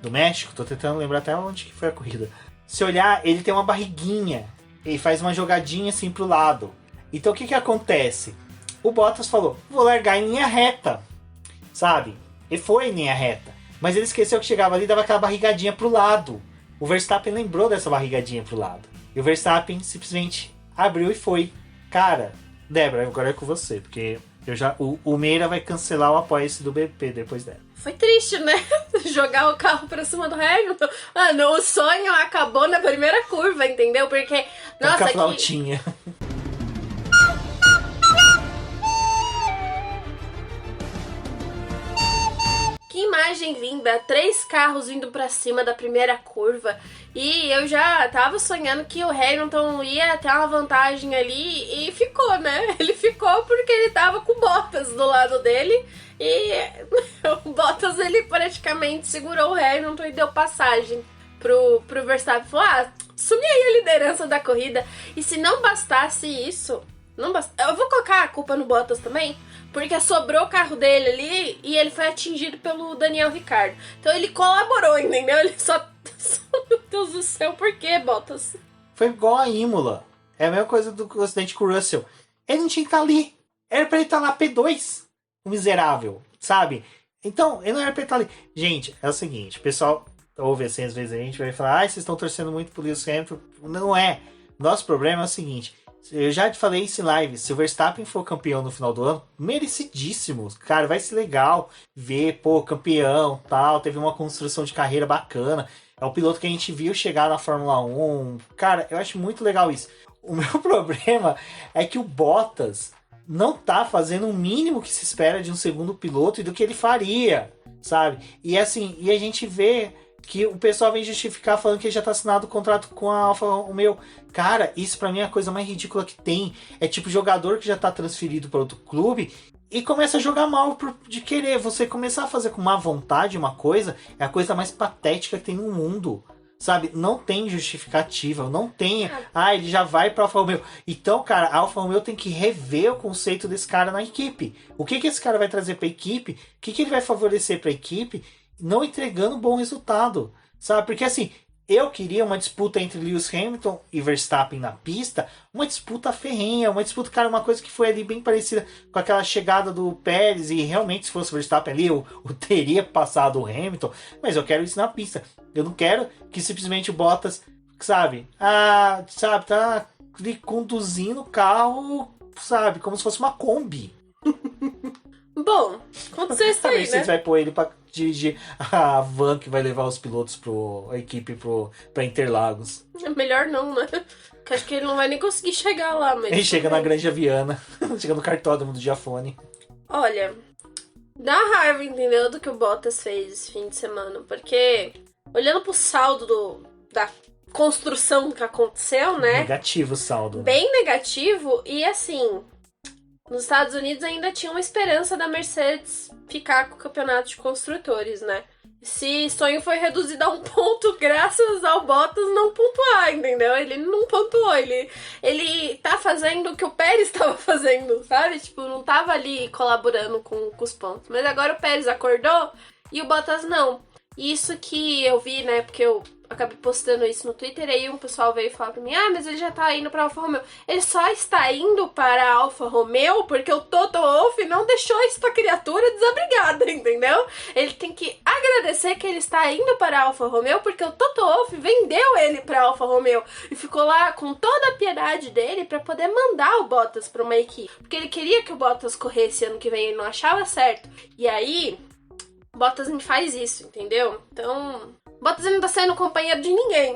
do México, tô tentando lembrar até onde que foi a corrida. Se olhar, ele tem uma barriguinha, ele faz uma jogadinha assim pro lado. Então o que acontece? O Bottas falou: vou largar em linha reta, sabe? Ele foi em linha reta, mas ele esqueceu que chegava ali e dava aquela barrigadinha pro lado. O Verstappen lembrou dessa barrigadinha pro lado, e o Verstappen simplesmente abriu e foi. Cara, Débora, agora é com você, porque O Meira vai cancelar o apoia-se do BP depois dela. Foi triste, né? Jogar o carro pra cima do Hamilton. Mano, o sonho acabou na primeira curva, entendeu? Porque, nossa, a flautinha. Que imagem linda, 3 carros vindo pra cima da primeira curva. E eu já tava sonhando que o Hamilton ia ter uma vantagem ali e ficou, né? Ele ficou porque ele tava com o Bottas do lado dele e o Bottas ele praticamente segurou o Hamilton e deu passagem pro Verstappen. Falou, assumi aí a liderança da corrida. E se não bastasse isso, eu vou colocar a culpa no Bottas também, porque sobrou o carro dele ali e ele foi atingido pelo Daniel Ricciardo. Então ele colaborou, entendeu? Ele só meu Deus do céu, por que, Bottas? Foi igual a Imola. É a mesma coisa do acidente com o Russell. Ele não tinha que estar ali. Era pra ele estar na P2. O miserável, sabe? Então, ele não era pra ele estar ali. Gente, é o seguinte. O pessoal ouve assim, às vezes a gente vai falar, vocês estão torcendo muito por Lewis Hamilton. Não é. Nosso problema é o seguinte. Eu já te falei isso em live. Se o Verstappen for campeão no final do ano, merecidíssimo. Cara, vai ser legal ver, campeão, tal. Teve uma construção de carreira bacana. É o piloto que a gente viu chegar na Fórmula 1. Cara, eu acho muito legal isso. O meu problema é que o Bottas não tá fazendo o mínimo que se espera de um segundo piloto e do que ele faria, sabe? E assim, e a gente vê que o pessoal vem justificar falando que ele já tá assinado o contrato com a Alfa Romeo. Cara, isso pra mim é a coisa mais ridícula que tem. É tipo jogador que já tá transferido para outro clube e começa a jogar mal de querer. Você começar a fazer com má vontade uma coisa é a coisa mais patética que tem no mundo. Sabe? Não tem justificativa. Não tem... ele já vai pra Alfa Romeo. Então, cara, a Alfa Romeo tem que rever o conceito desse cara na equipe. O que esse cara vai trazer pra equipe? O que ele vai favorecer pra equipe? Não entregando bom resultado. Sabe? Porque assim... Eu queria uma disputa entre Lewis Hamilton e Verstappen na pista, uma disputa ferrenha, uma disputa, cara, uma coisa que foi ali bem parecida com aquela chegada do Pérez, e realmente se fosse o Verstappen ali, eu teria passado o Hamilton, mas eu quero isso na pista. Eu não quero que simplesmente o Bottas, sabe, tá ali conduzindo o carro, sabe, como se fosse uma Kombi. Bom, aconteceu isso aí, né? Você vai pôr ele pra dirigir a van que vai levar os pilotos a equipe pra Interlagos. É melhor não, né? Porque acho que ele não vai nem conseguir chegar lá, mas... Ele chega na Granja Viana, chega no cartódromo do Giafone. Olha, dá raiva, entendeu, do que o Bottas fez esse fim de semana, porque olhando pro saldo da construção que aconteceu, né? Negativo o saldo. Bem negativo, e assim... Nos Estados Unidos ainda tinha uma esperança da Mercedes ficar com o campeonato de construtores, né? Esse sonho foi reduzido a um ponto graças ao Bottas não pontuar, entendeu? Ele não pontuou, ele tá fazendo o que o Pérez estava fazendo, sabe? Tipo, não tava ali colaborando com os pontos. Mas agora o Pérez acordou e o Bottas não. Isso que eu vi, né? Porque eu acabei postando isso no Twitter, e aí um pessoal veio falar pra mim, mas ele já tá indo pra Alfa Romeo. Ele só está indo para a Alfa Romeo porque o Toto Wolff não deixou esta criatura desabrigada, entendeu? Ele tem que agradecer que ele está indo para a Alfa Romeo porque o Toto Wolff vendeu ele pra Alfa Romeo e ficou lá com toda a piedade dele pra poder mandar o Bottas pra uma equipe. Porque ele queria que o Bottas corresse ano que vem, ele não achava certo. E aí, Bottas me faz isso, entendeu? Então... Bottas não tá sendo companheiro de ninguém.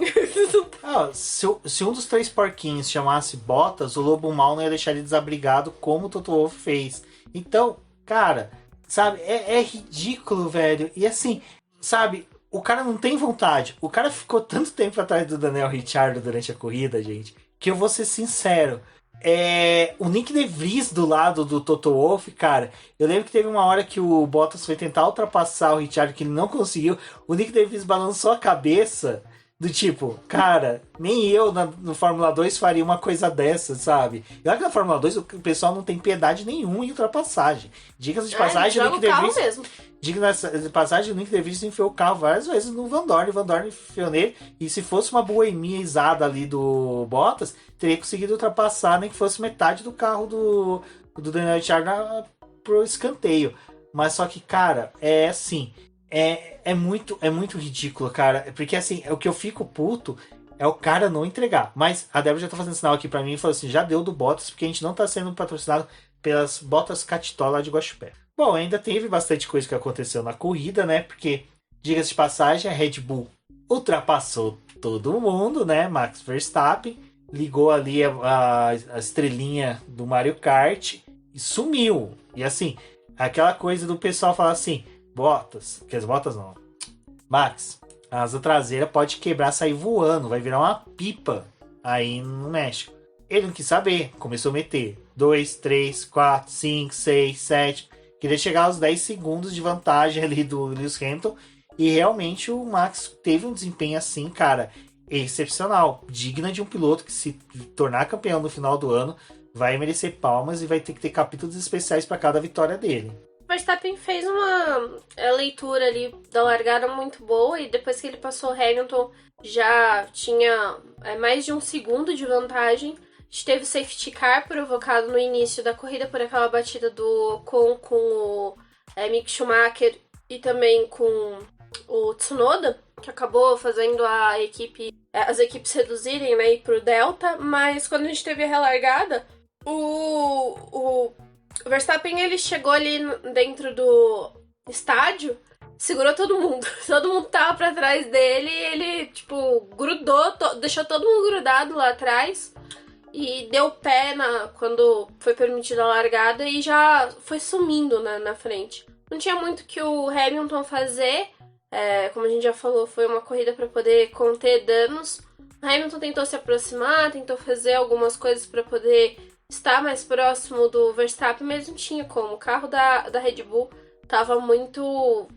Se um dos 3 porquinhos chamasse Bottas, o Lobo Mal não ia deixar ele desabrigado como o Toto Wolff fez. Então, cara, sabe, é ridículo, velho. E assim, sabe, o cara não tem vontade. O cara ficou tanto tempo atrás do Daniel Ricciardo durante a corrida, gente, que eu vou ser sincero. O Nick De Vries do lado do Toto Wolff, cara, eu lembro que teve uma hora que o Bottas foi tentar ultrapassar o Ricciardo, que ele não conseguiu. O Nick De Vries balançou a cabeça do tipo, cara, nem eu no Fórmula 2 faria uma coisa dessa, sabe? E olha que na Fórmula 2 o pessoal não tem piedade nenhuma em ultrapassagem. Dicas de passagem, o Nick De Vries mesmo. Diga de passagem, o Nick De Vries enfiou o carro várias vezes no Van Dorn. O Van Dorn enfiou nele. E se fosse uma boemiaizada ali do Bottas, teria conseguido ultrapassar, nem que fosse metade do carro do Daniel Ricciardo pro escanteio. Mas só que, cara, é assim... É muito ridículo, cara. Porque assim, o que eu fico puto é o cara não entregar. Mas a Débora já tá fazendo sinal aqui pra mim e falou assim: já deu do Bottas, porque a gente não tá sendo patrocinado pelas botas Catitó lá de Guaxupé. Bom, ainda teve bastante coisa que aconteceu na corrida, né? Porque, diga-se de passagem, a Red Bull ultrapassou todo mundo, né? Max Verstappen ligou ali a estrelinha do Mario Kart e sumiu. E assim, aquela coisa do pessoal falar assim, Bottas, que as botas não, Max, a asa traseira pode quebrar, sair voando, vai virar uma pipa aí no México. Ele não quis saber, começou a meter 2, 3, 4, 5, 6, 7, queria chegar aos 10 segundos de vantagem ali do Lewis Hamilton, e realmente o Max teve um desempenho assim, cara, excepcional, digna de um piloto que, se tornar campeão no final do ano, vai merecer palmas e vai ter que ter capítulos especiais para cada vitória dele. Verstappen fez uma leitura ali da largada muito boa, e depois que ele passou o Hamilton já tinha mais de um segundo de vantagem. A gente teve o safety car provocado no início da corrida por aquela batida do Ocon com o Mick Schumacher e também com o Tsunoda, que acabou fazendo as equipes reduzirem, né, ir pro Delta. Mas quando a gente teve a relargada, o Verstappen, ele chegou ali dentro do estádio, segurou todo mundo. Todo mundo tava pra trás dele e ele, tipo, grudou, deixou todo mundo grudado lá atrás e deu pé quando foi permitida a largada e já foi sumindo na frente. Não tinha muito que o Hamilton fazer, como a gente já falou, foi uma corrida para poder conter danos. O Hamilton tentou se aproximar, tentou fazer algumas coisas para poder estar mais próximo do Verstappen, mas não tinha como. O carro da Red Bull tava muito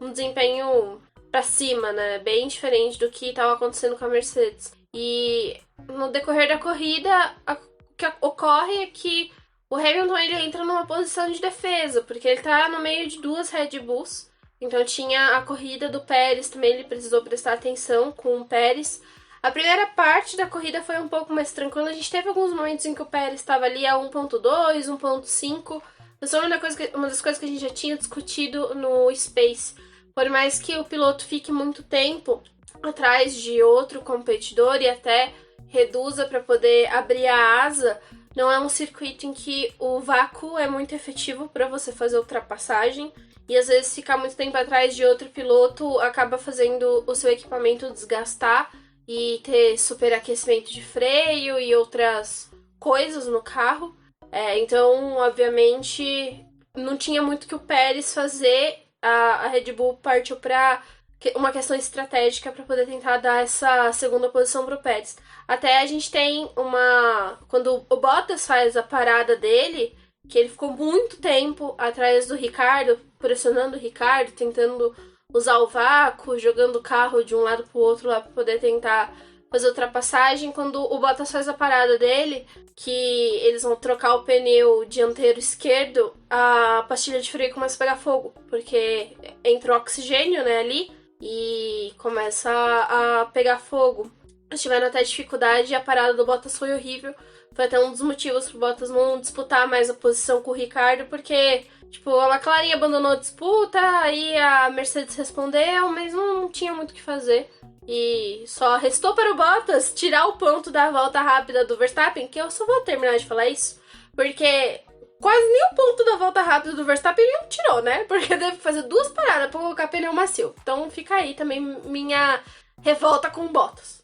um desempenho pra cima, né? Bem diferente do que estava acontecendo com a Mercedes. E no decorrer da corrida, o que ocorre é que o Hamilton, ele entra numa posição de defesa, porque ele tá no meio de duas Red Bulls. Então tinha a corrida do Pérez também, ele precisou prestar atenção com o Pérez. A primeira parte da corrida foi um pouco mais tranquila. A gente teve alguns momentos em que o Pérez estava ali a 1.2, 1.5. Isso é uma das coisas que a gente já tinha discutido no Space. Por mais que o piloto fique muito tempo atrás de outro competidor e até reduza para poder abrir a asa, não é um circuito em que o vácuo é muito efetivo para você fazer ultrapassagem. E às vezes ficar muito tempo atrás de outro piloto acaba fazendo o seu equipamento desgastar e ter superaquecimento de freio e outras coisas no carro. Então, obviamente, não tinha muito que o Pérez fazer. A Red Bull partiu para uma questão estratégica para poder tentar dar essa segunda posição para o Pérez. Até a gente tem quando o Bottas faz a parada dele, que ele ficou muito tempo atrás do Ricardo, pressionando o Ricardo, tentando usar o vácuo, jogando o carro de um lado pro outro lá pra poder tentar fazer ultrapassagem. Quando o Bottas faz a parada dele, que eles vão trocar o pneu dianteiro esquerdo, a pastilha de freio começa a pegar fogo, porque entra o oxigênio, né, ali, e começa a pegar fogo. Eles tiveram até dificuldade e a parada do Bottas foi horrível. Foi até um dos motivos pro Bottas não disputar mais a posição com o Ricardo, porque tipo, a McLaren abandonou a disputa, aí a Mercedes respondeu, mas não tinha muito o que fazer. E só restou para o Bottas tirar o ponto da volta rápida do Verstappen, que eu só vou terminar de falar isso, porque quase nem o ponto da volta rápida do Verstappen ele não tirou, né? Porque deve fazer 2 paradas para colocar pneu macio. Então fica aí também minha revolta com o Bottas.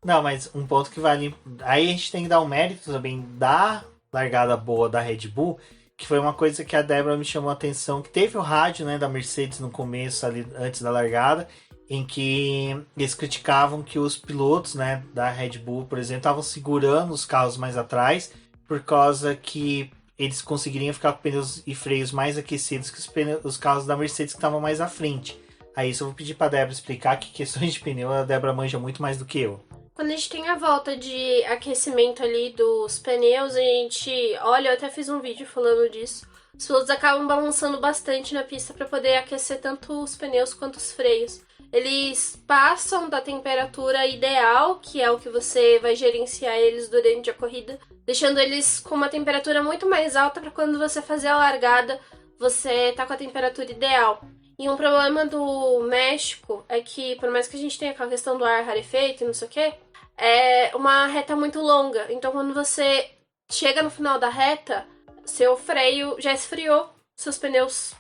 Não, mas um ponto que vale... Aí a gente tem que dar um mérito também da largada boa da Red Bull, que foi uma coisa que a Débora me chamou a atenção, que teve o rádio, né, da Mercedes no começo, ali antes da largada, em que eles criticavam que os pilotos, né, da Red Bull, por exemplo, estavam segurando os carros mais atrás, por causa que eles conseguiriam ficar com pneus e freios mais aquecidos que os carros da Mercedes que estavam mais à frente. Aí isso eu vou pedir para a Débora explicar, que questões de pneu a Débora manja muito mais do que eu. Quando a gente tem a volta de aquecimento ali dos pneus, a gente... Olha, eu até fiz um vídeo falando disso. Os pilotos acabam balançando bastante na pista para poder aquecer tanto os pneus quanto os freios. Eles passam da temperatura ideal, que é o que você vai gerenciar eles durante a corrida, deixando eles com uma temperatura muito mais alta para quando você fazer a largada, você tá com a temperatura ideal. E um problema do México é que, por mais que a gente tenha aquela questão do ar rarefeito e não sei o que, é uma reta muito longa. Então, quando você chega no final da reta, seu freio já esfriou, seus pneus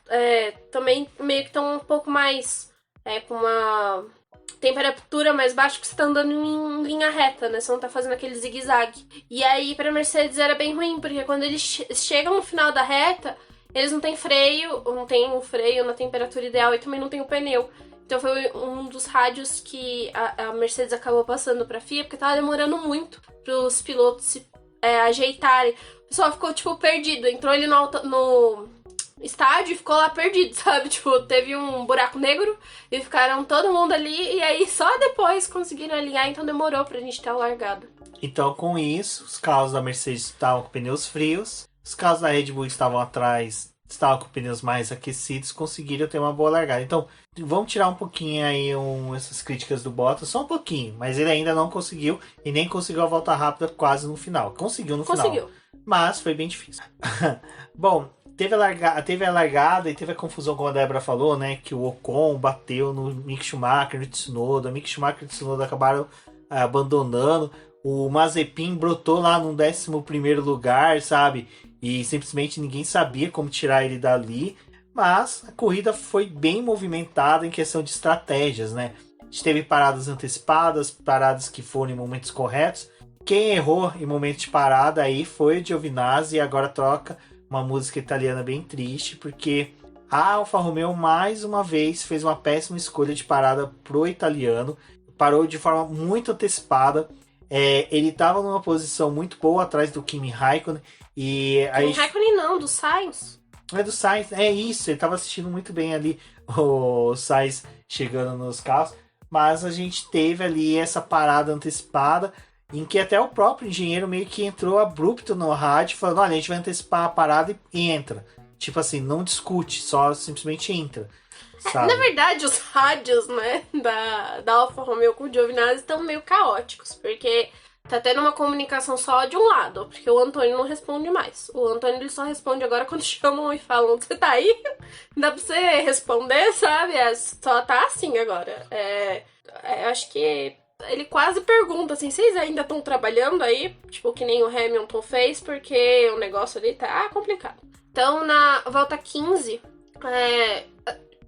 também meio que estão um pouco mais com uma temperatura mais baixa, porque você tá andando em linha reta, né? Você não tá fazendo aquele zigue-zague. E aí, pra Mercedes era bem ruim, porque quando eles chegam no final da reta, eles não têm freio, não tem o freio na temperatura ideal e também não tem o pneu. Então foi um dos rádios que a Mercedes acabou passando pra FIA, porque tava demorando muito pros pilotos se ajeitarem. O pessoal ficou, tipo, perdido. Entrou ele no estádio e ficou lá perdido, sabe? Tipo, teve um buraco negro e ficaram todo mundo ali. E aí só depois conseguiram alinhar, então demorou pra gente ter a largada. Então, com isso, os carros da Mercedes estavam com pneus frios. Os carros da Red Bull estavam atrás, estavam com pneus mais aquecidos, conseguiram ter uma boa largada. Então, vamos tirar um pouquinho aí essas críticas do Bottas, só um pouquinho, mas ele ainda não conseguiu e nem conseguiu a volta rápida quase no final. Conseguiu no final, mas foi bem difícil. Bom, teve a largada e teve a confusão, como a Débora falou, né, que o Ocon bateu no Mick Schumacher, no Tsunoda. Mick Schumacher e o Tsunoda acabaram abandonando. O Mazepin brotou lá no 11º lugar, sabe? E simplesmente ninguém sabia como tirar ele dali. Mas a corrida foi bem movimentada em questão de estratégias, né? A gente teve paradas antecipadas, paradas que foram em momentos corretos. Quem errou em momento de parada aí foi o Giovinazzi, e agora troca uma música italiana bem triste, porque a Alfa Romeo mais uma vez fez uma péssima escolha de parada pro italiano. Parou de forma muito antecipada. Ele estava numa posição muito boa atrás do Kimi Raikkonen. Kimi Raikkonen não, do Sainz. Do Sainz, é isso. Ele estava assistindo muito bem ali o Sainz chegando nos carros. Mas a gente teve ali essa parada antecipada, em que até o próprio engenheiro meio que entrou abrupto no rádio, falando, olha, a gente vai antecipar a parada e entra. Tipo assim, não discute, só simplesmente entra. Na verdade, os rádios, né, da Alfa Romeo com o Giovinazzi estão meio caóticos, porque tá tendo uma comunicação só de um lado, porque o Antônio não responde mais. O Antônio ele só responde agora quando chamam e falam, você tá aí? Dá pra você responder, sabe? Só tá assim agora. Eu acho que ele quase pergunta assim, vocês ainda estão trabalhando aí? Tipo, que nem o Hamilton fez, porque o negócio ali tá complicado. Então, na volta 15,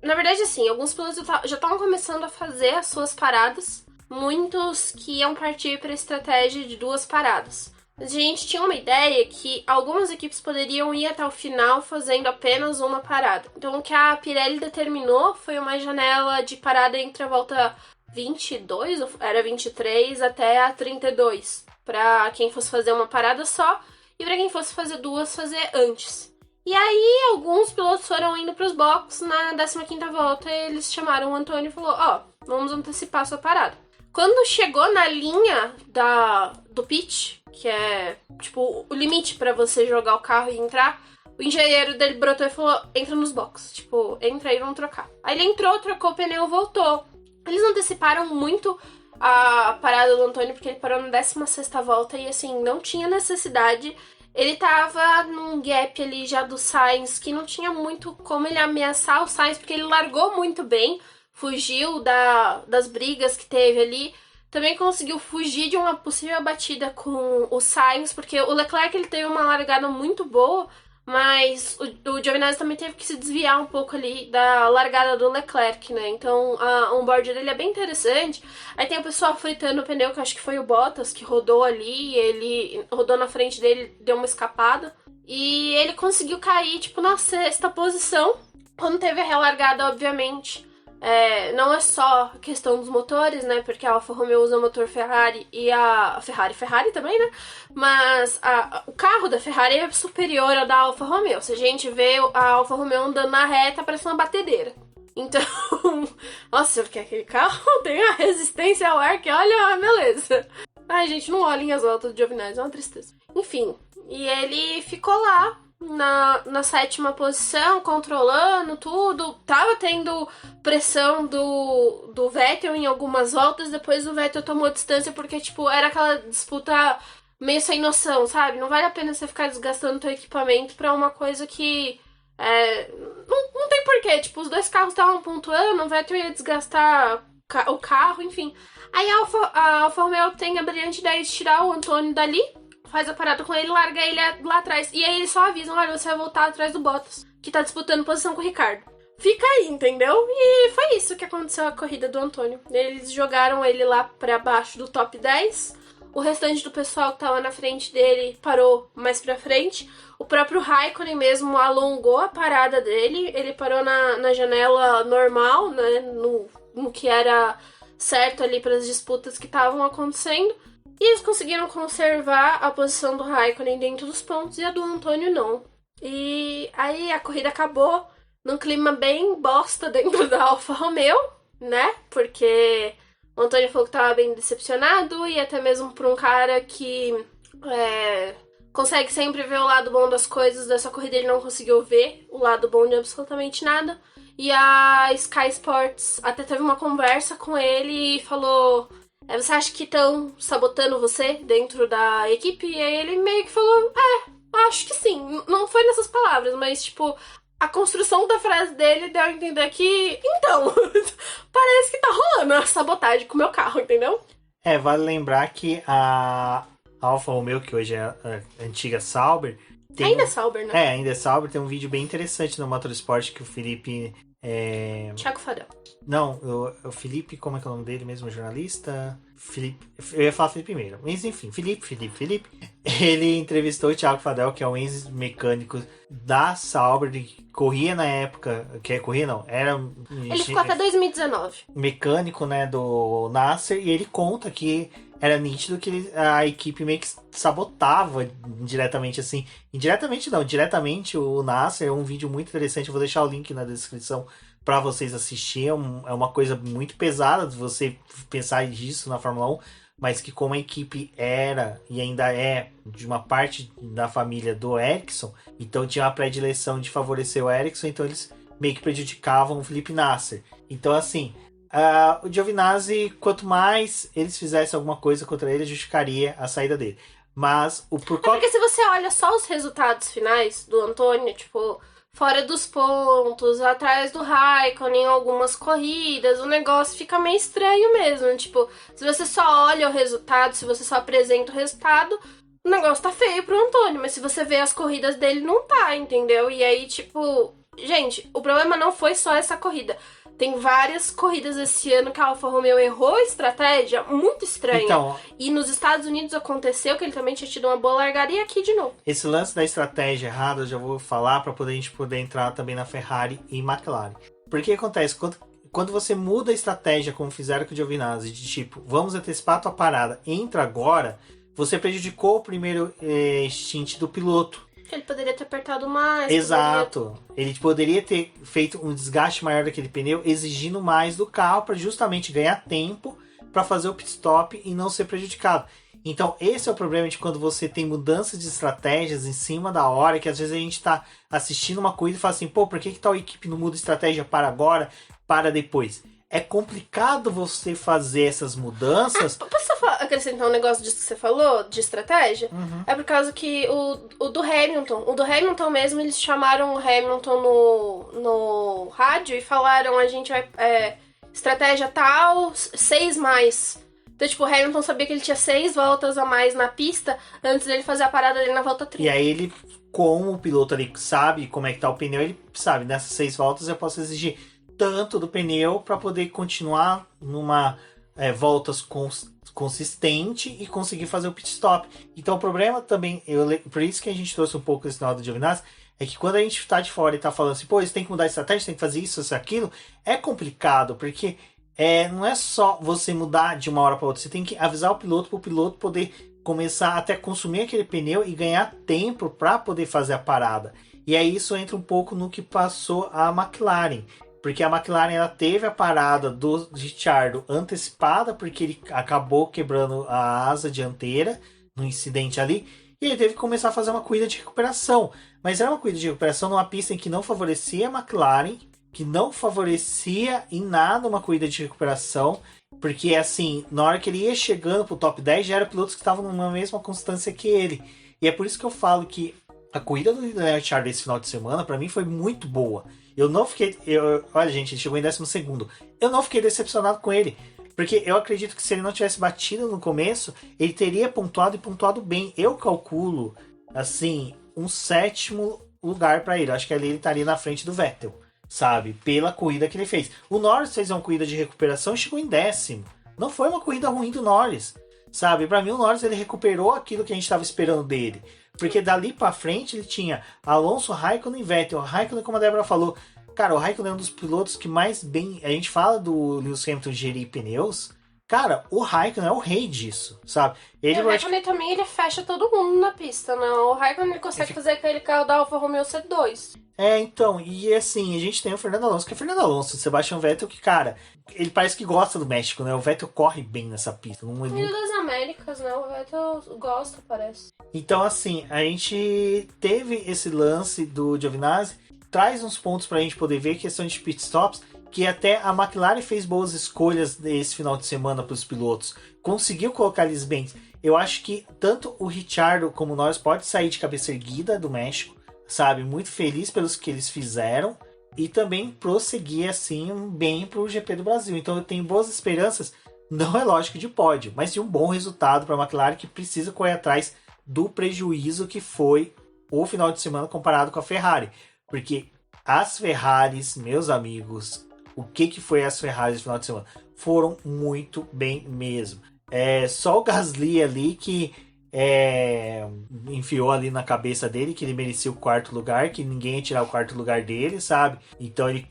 na verdade, assim, alguns pilotos já estavam começando a fazer as suas paradas. Muitos que iam partir para a estratégia de 2 paradas. A gente tinha uma ideia que algumas equipes poderiam ir até o final fazendo apenas uma parada. Então, o que a Pirelli determinou foi uma janela de parada entre a volta 22, ou era 23, até a 32. Para quem fosse fazer uma parada só e para quem fosse fazer 2, fazer antes. E aí, alguns pilotos foram indo para os boxes na 15ª volta e eles chamaram o Antônio e falou, vamos antecipar a sua parada. Quando chegou na linha do pit, que é tipo o limite para você jogar o carro e entrar, o engenheiro dele brotou e falou, entra nos boxes, tipo, entra aí, vamos trocar. Aí ele entrou, trocou o pneu, voltou. Eles anteciparam muito a parada do Antônio, porque ele parou na 16ª volta e assim, não tinha necessidade. Ele tava num gap ali já do Sainz, que não tinha muito como ele ameaçar o Sainz, porque ele largou muito bem, fugiu das brigas que teve ali. Também conseguiu fugir de uma possível batida com o Sainz, porque o Leclerc ele teve uma largada muito boa, mas o Giovinazzi também teve que se desviar um pouco ali da largada do Leclerc, né? Então, a onboard dele é bem interessante. Aí tem o pessoal fritando o pneu, que eu acho que foi o Bottas, que rodou ali, ele rodou na frente dele, deu uma escapada. E ele conseguiu cair, tipo, na 6ª posição. Quando teve a relargada, obviamente, não é só questão dos motores, né? Porque a Alfa Romeo usa o motor Ferrari e a Ferrari também, né? Mas o carro da Ferrari é superior ao da Alfa Romeo. Se a gente vê a Alfa Romeo andando na reta, parece uma batedeira. Então, nossa, porque aquele carro tem a resistência ao ar que, olha, beleza. Ai, gente, não olhem as voltas do Giovinazzi, é uma tristeza. Enfim, e ele ficou lá na 7ª posição, controlando tudo. Tava tendo pressão do Vettel em algumas voltas. Depois o Vettel tomou distância porque, tipo, era aquela disputa meio sem noção, sabe? Não vale a pena você ficar desgastando teu equipamento pra uma coisa que não tem porquê. Tipo, os 2 carros estavam pontuando, o Vettel ia desgastar o carro, enfim. Aí a Alfa Romeo tem a brilhante ideia de tirar o Antônio dali, faz a parada com ele, larga ele lá atrás. E aí eles só avisam, olha, você vai voltar atrás do Bottas, que tá disputando posição com o Ricardo. Fica aí, entendeu? E foi isso que aconteceu a corrida do Antônio. Eles jogaram ele lá pra baixo do top 10. O restante do pessoal que tava na frente dele parou mais pra frente. O próprio Raikkonen mesmo alongou a parada dele. Ele parou na janela normal, né? No que era certo ali para as disputas que estavam acontecendo. E eles conseguiram conservar a posição do Raikkonen dentro dos pontos e a do Antônio não. E aí a corrida acabou num clima bem bosta dentro da Alfa Romeo, né? Porque o Antônio falou que tava bem decepcionado e até mesmo por um cara que consegue sempre ver o lado bom das coisas, dessa corrida ele não conseguiu ver o lado bom de absolutamente nada. E a Sky Sports até teve uma conversa com ele e falou: você acha que estão sabotando você dentro da equipe? E aí ele meio que falou: acho que sim. Não foi nessas palavras, mas tipo, a construção da frase dele deu a entender que, então, parece que tá rolando a sabotagem com o meu carro, entendeu? Vale lembrar que a Alfa Romeo, que hoje é a antiga Sauber... Ainda é Sauber, né? Ainda é Sauber. Tem um vídeo bem interessante no Motorsport que o Felipe... Thiago Fadel. Não, o Felipe, como é que é o nome dele mesmo? Jornalista? Felipe. Eu ia falar Felipe primeiro. Mas enfim, Felipe. Ele entrevistou o Thiago Fadel, que é um ex-mecânico da Sauber, que corria na época. Corria não, era. Ele ficou até 2019. Mecânico, né, do Nasser, e ele conta que era nítido que a equipe meio que sabotava indiretamente, assim. Indiretamente não, diretamente o Nasser. É um vídeo muito interessante, eu vou deixar o link na descrição para vocês assistirem. É uma coisa muito pesada de você pensar disso na Fórmula 1, mas que como a equipe era e ainda é de uma parte da família do Ericsson, então tinha uma predileção de favorecer o Ericsson, então eles meio que prejudicavam o Felipe Nasser. Então assim, o Giovinazzi, quanto mais eles fizessem alguma coisa contra ele, justificaria a saída dele. Mas porque se você olha só os resultados finais do Antônio, tipo, fora dos pontos, atrás do Raikkonen em algumas corridas, o negócio fica meio estranho mesmo. Tipo, se você só olha o resultado, se você só apresenta o resultado, o negócio tá feio pro Antônio. Mas se você vê as corridas dele, não tá, entendeu? E aí, tipo, gente, o problema não foi só essa corrida. Tem várias corridas esse ano que a Alfa Romeo errou a estratégia muito estranha. Então, e nos Estados Unidos aconteceu que ele também tinha tido uma boa largada e aqui de novo. Esse lance da estratégia errada eu já vou falar para a gente poder entrar também na Ferrari e McLaren. Porque acontece, quando você muda a estratégia, como fizeram com o Giovinazzi, de tipo, vamos antecipar a tua parada, entra agora, você prejudicou o primeiro stint do piloto. Ele poderia ter apertado mais. Exato. Ele poderia ter feito um desgaste maior daquele pneu, exigindo mais do carro para justamente ganhar tempo para fazer o pit stop e não ser prejudicado. Então, esse é o problema de quando você tem mudanças de estratégias em cima da hora, que às vezes a gente está assistindo uma corrida e fala assim, por que tal equipe não muda estratégia para agora, para depois? É complicado você fazer essas mudanças. Posso só acrescentar um negócio disso que você falou, de estratégia? Uhum. É por causa que o do Hamilton mesmo, eles chamaram o Hamilton no rádio e falaram, a gente vai, estratégia tal, 6 mais. Então, tipo, o Hamilton sabia que ele tinha 6 voltas a mais na pista antes dele fazer a parada dele na volta 30. E aí ele, como o piloto ali sabe como é que tá o pneu, ele sabe, nessas 6 voltas eu posso exigir tanto do pneu para poder continuar numa voltas consistente e conseguir fazer o pit stop. Então o problema também, por isso que a gente trouxe um pouco esse lado do Giovinazzi, é que quando a gente tá de fora e tá falando assim, pô, você tem que mudar a estratégia, tem que fazer isso, aquilo, é complicado, porque não é só você mudar de uma hora para outra, você tem que avisar o piloto para o piloto poder começar até a consumir aquele pneu e ganhar tempo para poder fazer a parada. E aí isso entra um pouco no que passou a McLaren. Porque a McLaren ela teve a parada do Ricciardo antecipada, porque ele acabou quebrando a asa dianteira no incidente ali, e ele teve que começar a fazer uma corrida de recuperação. Mas era uma corrida de recuperação numa pista em que não favorecia a McLaren, que não favorecia em nada uma corrida de recuperação, porque assim, na hora que ele ia chegando pro top 10, já eram pilotos que estavam numa mesma constância que ele. E é por isso que eu falo que a corrida do Ricciardo esse final de semana, para mim, foi muito boa. Eu não fiquei... olha, gente, ele chegou em 12º. Eu não fiquei decepcionado com ele. Porque eu acredito que se ele não tivesse batido no começo, ele teria pontuado e pontuado bem. Eu calculo, assim, um 7º lugar para ele. Eu acho que ali ele estaria na frente do Vettel, sabe? Pela corrida que ele fez. O Norris fez uma corrida de recuperação e chegou em 10º. Não foi uma corrida ruim do Norris, sabe? Para mim, o Norris ele recuperou aquilo que a gente estava esperando dele. Porque dali para frente ele tinha Alonso, Raikkonen e Vettel. O Raikkonen, como a Débora falou, cara, o Raikkonen é um dos pilotos que mais bem... A gente fala do Lewis Hamilton gerir pneus. Cara, o Raikkonen é o rei disso, sabe? E o Raikkonen também, ele fecha todo mundo na pista, né? O Raikkonen ele consegue fazer aquele carro da Alfa Romeo C2. Então, e assim, a gente tem o Fernando Alonso, que é Fernando Alonso, o Sebastian Vettel, que, cara, ele parece que gosta do México, né? O Vettel corre bem nessa pista. No Rio das Américas, né? O Vettel gosta, parece. Então, assim, a gente teve esse lance do Giovinazzi, traz uns pontos pra gente poder ver, questão de pitstops, que até a McLaren fez boas escolhas nesse final de semana para os pilotos. Conseguiu colocar eles bem. Eu acho que tanto o Ricciardo como nós pode sair de cabeça erguida do México, sabe? Muito feliz pelos que eles fizeram e também prosseguir assim bem para o GP do Brasil. Então eu tenho boas esperanças, não é lógico de pódio, mas de um bom resultado para a McLaren, que precisa correr atrás do prejuízo que foi o final de semana comparado com a Ferrari. Porque as Ferraris, meus amigos, o que foi as Ferraris no final de semana? Foram muito bem mesmo. Só o Gasly ali que enfiou ali na cabeça dele que ele merecia o 4º lugar, que ninguém ia tirar o 4º lugar dele, sabe? Então ele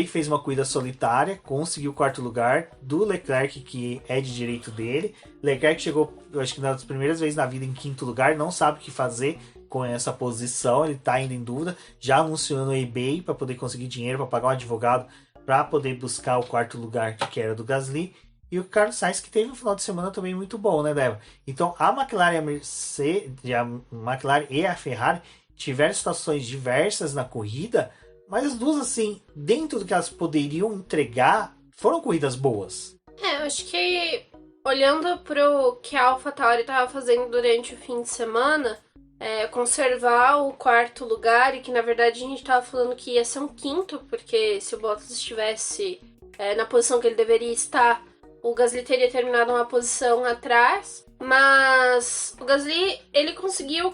fez uma corrida solitária, conseguiu o 4º lugar do Leclerc, que é de direito dele. Leclerc chegou, eu acho que nas primeiras vezes na vida, em 5º lugar, não sabe o que fazer com essa posição, ele tá ainda em dúvida, já anunciou no eBay para poder conseguir dinheiro, para pagar um advogado, para poder buscar o 4º lugar que era do Gasly. E o Carlos Sainz, que teve um final de semana também muito bom, né, Débora? Então, a McLaren e a Ferrari tiveram situações diversas na corrida, mas as duas, assim, dentro do que elas poderiam entregar, foram corridas boas. Eu acho que, olhando pro que a AlphaTauri estava fazendo durante o fim de semana, conservar o 4º lugar, e que, na verdade, a gente estava falando que ia ser um 5º, porque se o Bottas estivesse na posição que ele deveria estar, o Gasly teria terminado uma posição atrás, mas o Gasly ele conseguiu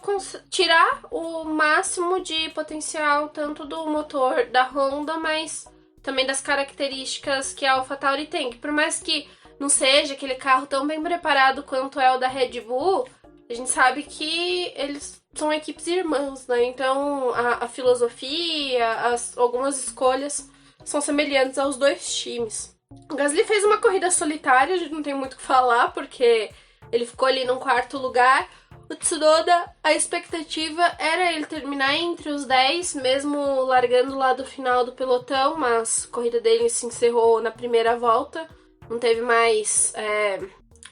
tirar o máximo de potencial tanto do motor da Honda, mas também das características que a AlphaTauri tem, que por mais que não seja aquele carro tão bem preparado quanto é o da Red Bull, a gente sabe que eles são equipes irmãs, né? Então a filosofia, algumas escolhas são semelhantes aos dois times. O Gasly fez uma corrida solitária, a gente não tem muito o que falar, porque ele ficou ali no 4º lugar. O Tsunoda, a expectativa era ele terminar entre os 10, mesmo largando lá do final do pelotão, mas a corrida dele se encerrou na primeira volta, não teve mais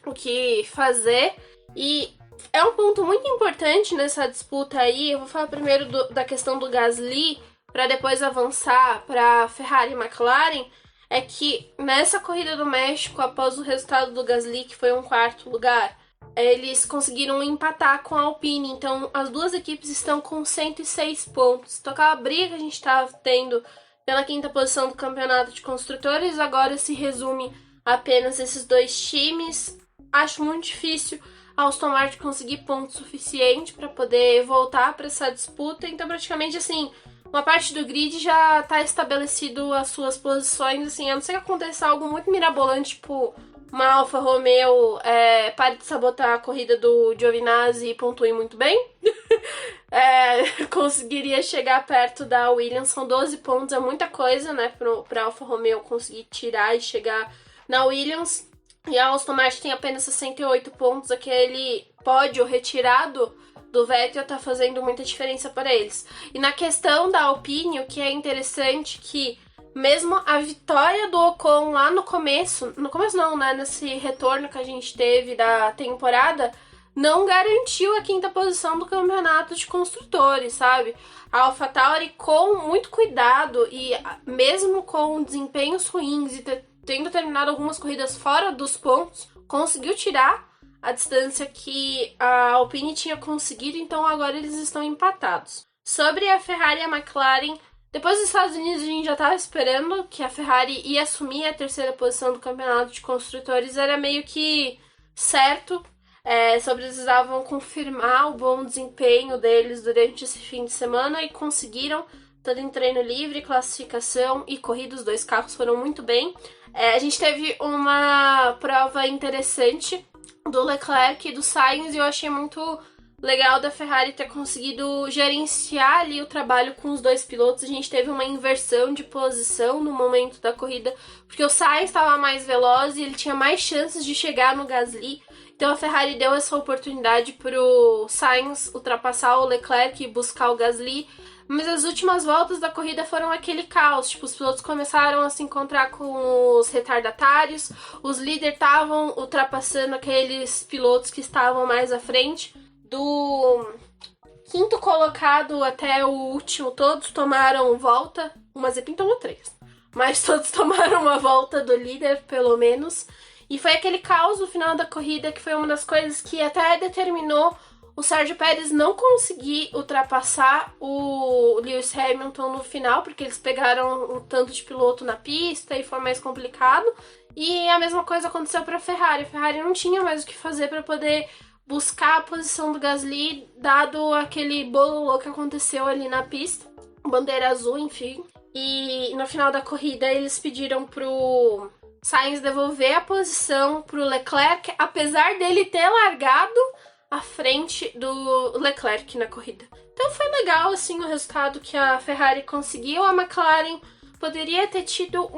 o que fazer. E é um ponto muito importante nessa disputa aí. Eu vou falar primeiro da questão do Gasly, para depois avançar para Ferrari e McLaren. É que nessa corrida do México, após o resultado do Gasly, que foi um 4º lugar, eles conseguiram empatar com a Alpine. Então, as duas equipes estão com 106 pontos. Então, aquela briga que a gente estava tendo pela 5ª posição do campeonato de construtores, agora se resume a apenas esses dois times. Acho muito difícil a Aston Martin conseguir ponto suficiente para poder voltar para essa disputa. Então, praticamente, assim, uma parte do grid já tá estabelecido as suas posições, assim, a não ser que aconteça algo muito mirabolante, tipo uma Alfa Romeo pare de sabotar a corrida do Giovinazzi e pontue muito bem. Conseguiria chegar perto da Williams, são 12 pontos, é muita coisa, né, pra Alfa Romeo conseguir tirar e chegar na Williams. E a Aston Martin tem apenas 68 pontos, aquele pódio retirado do Vettel tá fazendo muita diferença para eles. E na questão da Alpine, o que é interessante que mesmo a vitória do Ocon lá no começo não, né, nesse retorno que a gente teve da temporada, não garantiu a 5ª posição do campeonato de construtores, sabe? A AlphaTauri, com muito cuidado e mesmo com desempenhos ruins e tendo terminado algumas corridas fora dos pontos, conseguiu tirar a distância que a Alpine tinha conseguido, então agora eles estão empatados. Sobre a Ferrari e a McLaren, Depois dos Estados Unidos, a gente já estava esperando que a Ferrari ia assumir a terceira posição do campeonato de construtores. Era meio que certo. Só precisavam confirmar o bom desempenho deles durante esse fim de semana e conseguiram, tanto em treino livre, classificação e corrida. Os 2 carros foram muito bem. A gente teve uma prova interessante do Leclerc e do Sainz, e eu achei muito legal da Ferrari ter conseguido gerenciar ali o trabalho com os 2 pilotos. A gente teve uma inversão de posição no momento da corrida, porque o Sainz estava mais veloz e ele tinha mais chances de chegar no Gasly. Então a Ferrari deu essa oportunidade para o Sainz ultrapassar o Leclerc e buscar o Gasly. Mas as últimas voltas da corrida foram aquele caos. Tipo, os pilotos começaram a se encontrar com os retardatários. Os líderes estavam ultrapassando aqueles pilotos que estavam mais à frente. Do 5º colocado até o último, todos tomaram volta. O Mazepin tomou 3. Mas todos tomaram uma volta do líder, pelo menos. E foi aquele caos no final da corrida que foi uma das coisas que até determinou o Sérgio Pérez não conseguir ultrapassar o Lewis Hamilton no final, porque eles pegaram um tanto de piloto na pista e foi mais complicado. E a mesma coisa aconteceu para a Ferrari. A Ferrari não tinha mais o que fazer para poder buscar a posição do Gasly, dado aquele bololô que aconteceu ali na pista. Bandeira azul, enfim. E no final da corrida eles pediram pro Sainz devolver a posição pro Leclerc, apesar dele ter largado à frente do Leclerc na corrida. Então foi legal, assim, o resultado que a Ferrari conseguiu. A McLaren poderia ter tido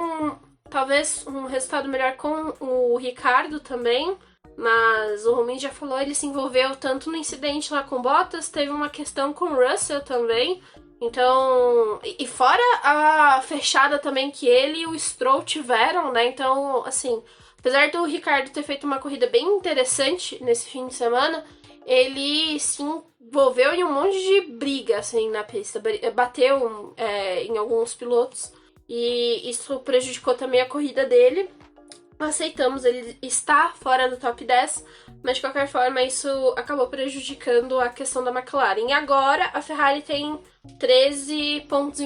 talvez um resultado melhor com o Ricciardo também, mas o Romain já falou, ele se envolveu tanto no incidente lá com Bottas, teve uma questão com o Russell também. Então, e fora a fechada também que ele e o Stroll tiveram, né? Então, assim, apesar do Ricciardo ter feito uma corrida bem interessante nesse fim de semana, ele se envolveu em um monte de briga, assim, na pista. Bateu em alguns pilotos e isso prejudicou também a corrida dele. Aceitamos, ele está fora do top 10, mas de qualquer forma isso acabou prejudicando a questão da McLaren. E agora a Ferrari tem 13,5 pontos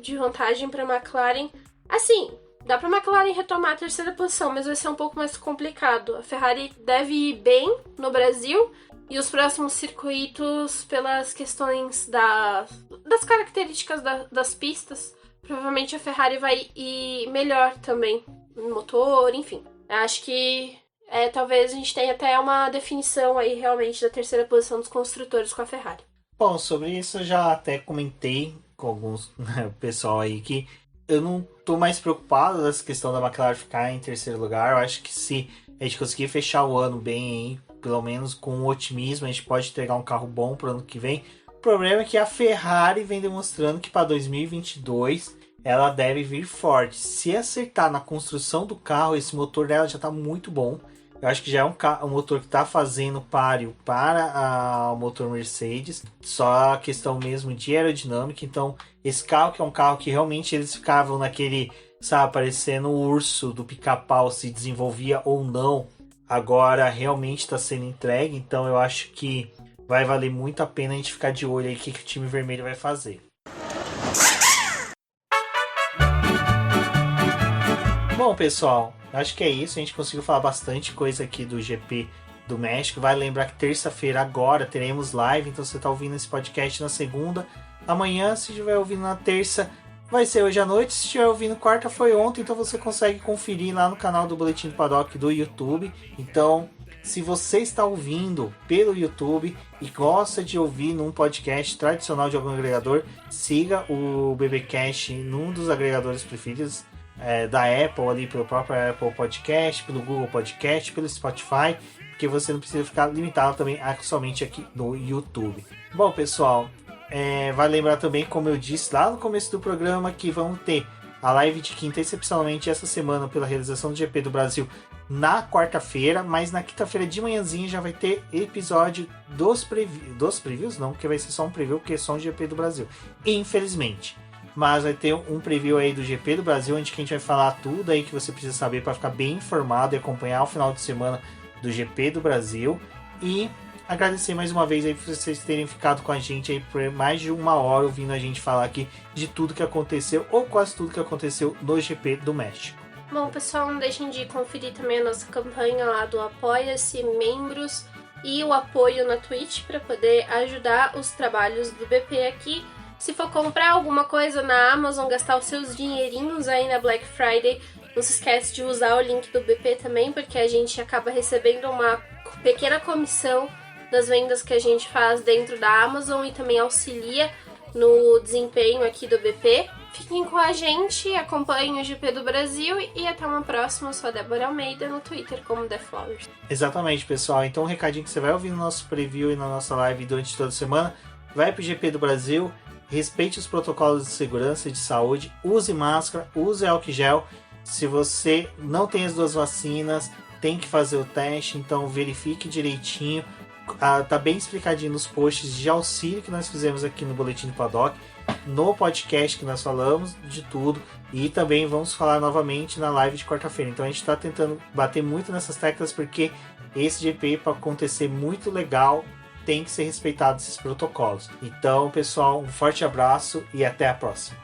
de vantagem para a McLaren. Assim, dá para a McLaren retomar a terceira posição, mas vai ser um pouco mais complicado. A Ferrari deve ir bem no Brasil e os próximos circuitos, pelas questões das características das pistas, provavelmente a Ferrari vai ir melhor também. Motor, enfim. Acho que talvez a gente tenha até uma definição aí realmente da terceira posição dos construtores com a Ferrari. Bom, sobre isso eu já até comentei com alguns pessoal aí que eu não tô mais preocupado dessa questão da McLaren ficar em terceiro lugar. Eu acho que se a gente conseguir fechar o ano bem aí, pelo menos com otimismo, a gente pode entregar um carro bom pro ano que vem. O problema é que a Ferrari vem demonstrando que para 2022 ela deve vir forte. Se acertar na construção do carro, esse motor dela já está muito bom. Eu acho que já é um motor que está fazendo páreo para o motor Mercedes. Só a questão mesmo de aerodinâmica. Então, esse carro que é um carro que realmente eles ficavam naquele, sabe, parecendo o urso do pica-pau, se desenvolvia ou não. Agora realmente está sendo entregue. Então, eu acho que vai valer muito a pena a gente ficar de olho aí o que o time vermelho vai fazer. Bom, pessoal, acho que é isso. A gente conseguiu falar bastante coisa aqui do GP do México. Vai lembrar que terça-feira agora teremos live, então você está ouvindo esse podcast na segunda. Amanhã, se estiver ouvindo na terça, vai ser hoje à noite. Se estiver ouvindo quarta, foi ontem, então você consegue conferir lá no canal do Boletim do Paddock do YouTube. Então, se você está ouvindo pelo YouTube e gosta de ouvir num podcast tradicional de algum agregador, siga o BBcast num dos agregadores preferidos. Da Apple ali, pelo próprio Apple Podcast, pelo Google Podcast, pelo Spotify, porque você não precisa ficar limitado também somente aqui no YouTube. Bom, pessoal, vale lembrar também, como eu disse lá no começo do programa, que vamos ter a live de quinta, excepcionalmente essa semana, pela realização do GP do Brasil na quarta-feira, mas na quinta-feira de manhãzinha já vai ter episódio dos previews, não, porque vai ser só um preview, porque é só um GP do Brasil, infelizmente. Mas vai ter um preview aí do GP do Brasil, onde que a gente vai falar tudo aí que você precisa saber para ficar bem informado e acompanhar o final de semana do GP do Brasil. E agradecer mais uma vez aí por vocês terem ficado com a gente aí por mais de 1 hora ouvindo a gente falar aqui de tudo que aconteceu, ou quase tudo que aconteceu no GP do México. Bom, pessoal, não deixem de conferir também a nossa campanha lá do Apoia-se, membros e o apoio na Twitch para poder ajudar os trabalhos do BP aqui. Se for comprar alguma coisa na Amazon, gastar os seus dinheirinhos aí na Black Friday, não se esquece de usar o link do BP também, porque a gente acaba recebendo uma pequena comissão das vendas que a gente faz dentro da Amazon e também auxilia no desempenho aqui do BP. Fiquem com a gente, acompanhem o GP do Brasil e até uma próxima. Eu sou a Débora Almeida no Twitter como The Flowers. Exatamente, pessoal. Então um recadinho que você vai ouvir no nosso preview e na nossa live durante toda a semana. Vai pro GP do Brasil, respeite os protocolos de segurança e de saúde, use máscara, use álcool gel. Se você não tem as 2 vacinas, tem que fazer o teste, então verifique direitinho. Tá bem explicadinho nos posts de auxílio que nós fizemos aqui no Boletim do Paddock, no podcast que nós falamos de tudo, e também vamos falar novamente na live de quarta-feira. Então a gente está tentando bater muito nessas teclas, porque esse GP, para acontecer muito legal, tem que ser respeitado esses protocolos. Então, pessoal, um forte abraço e até a próxima.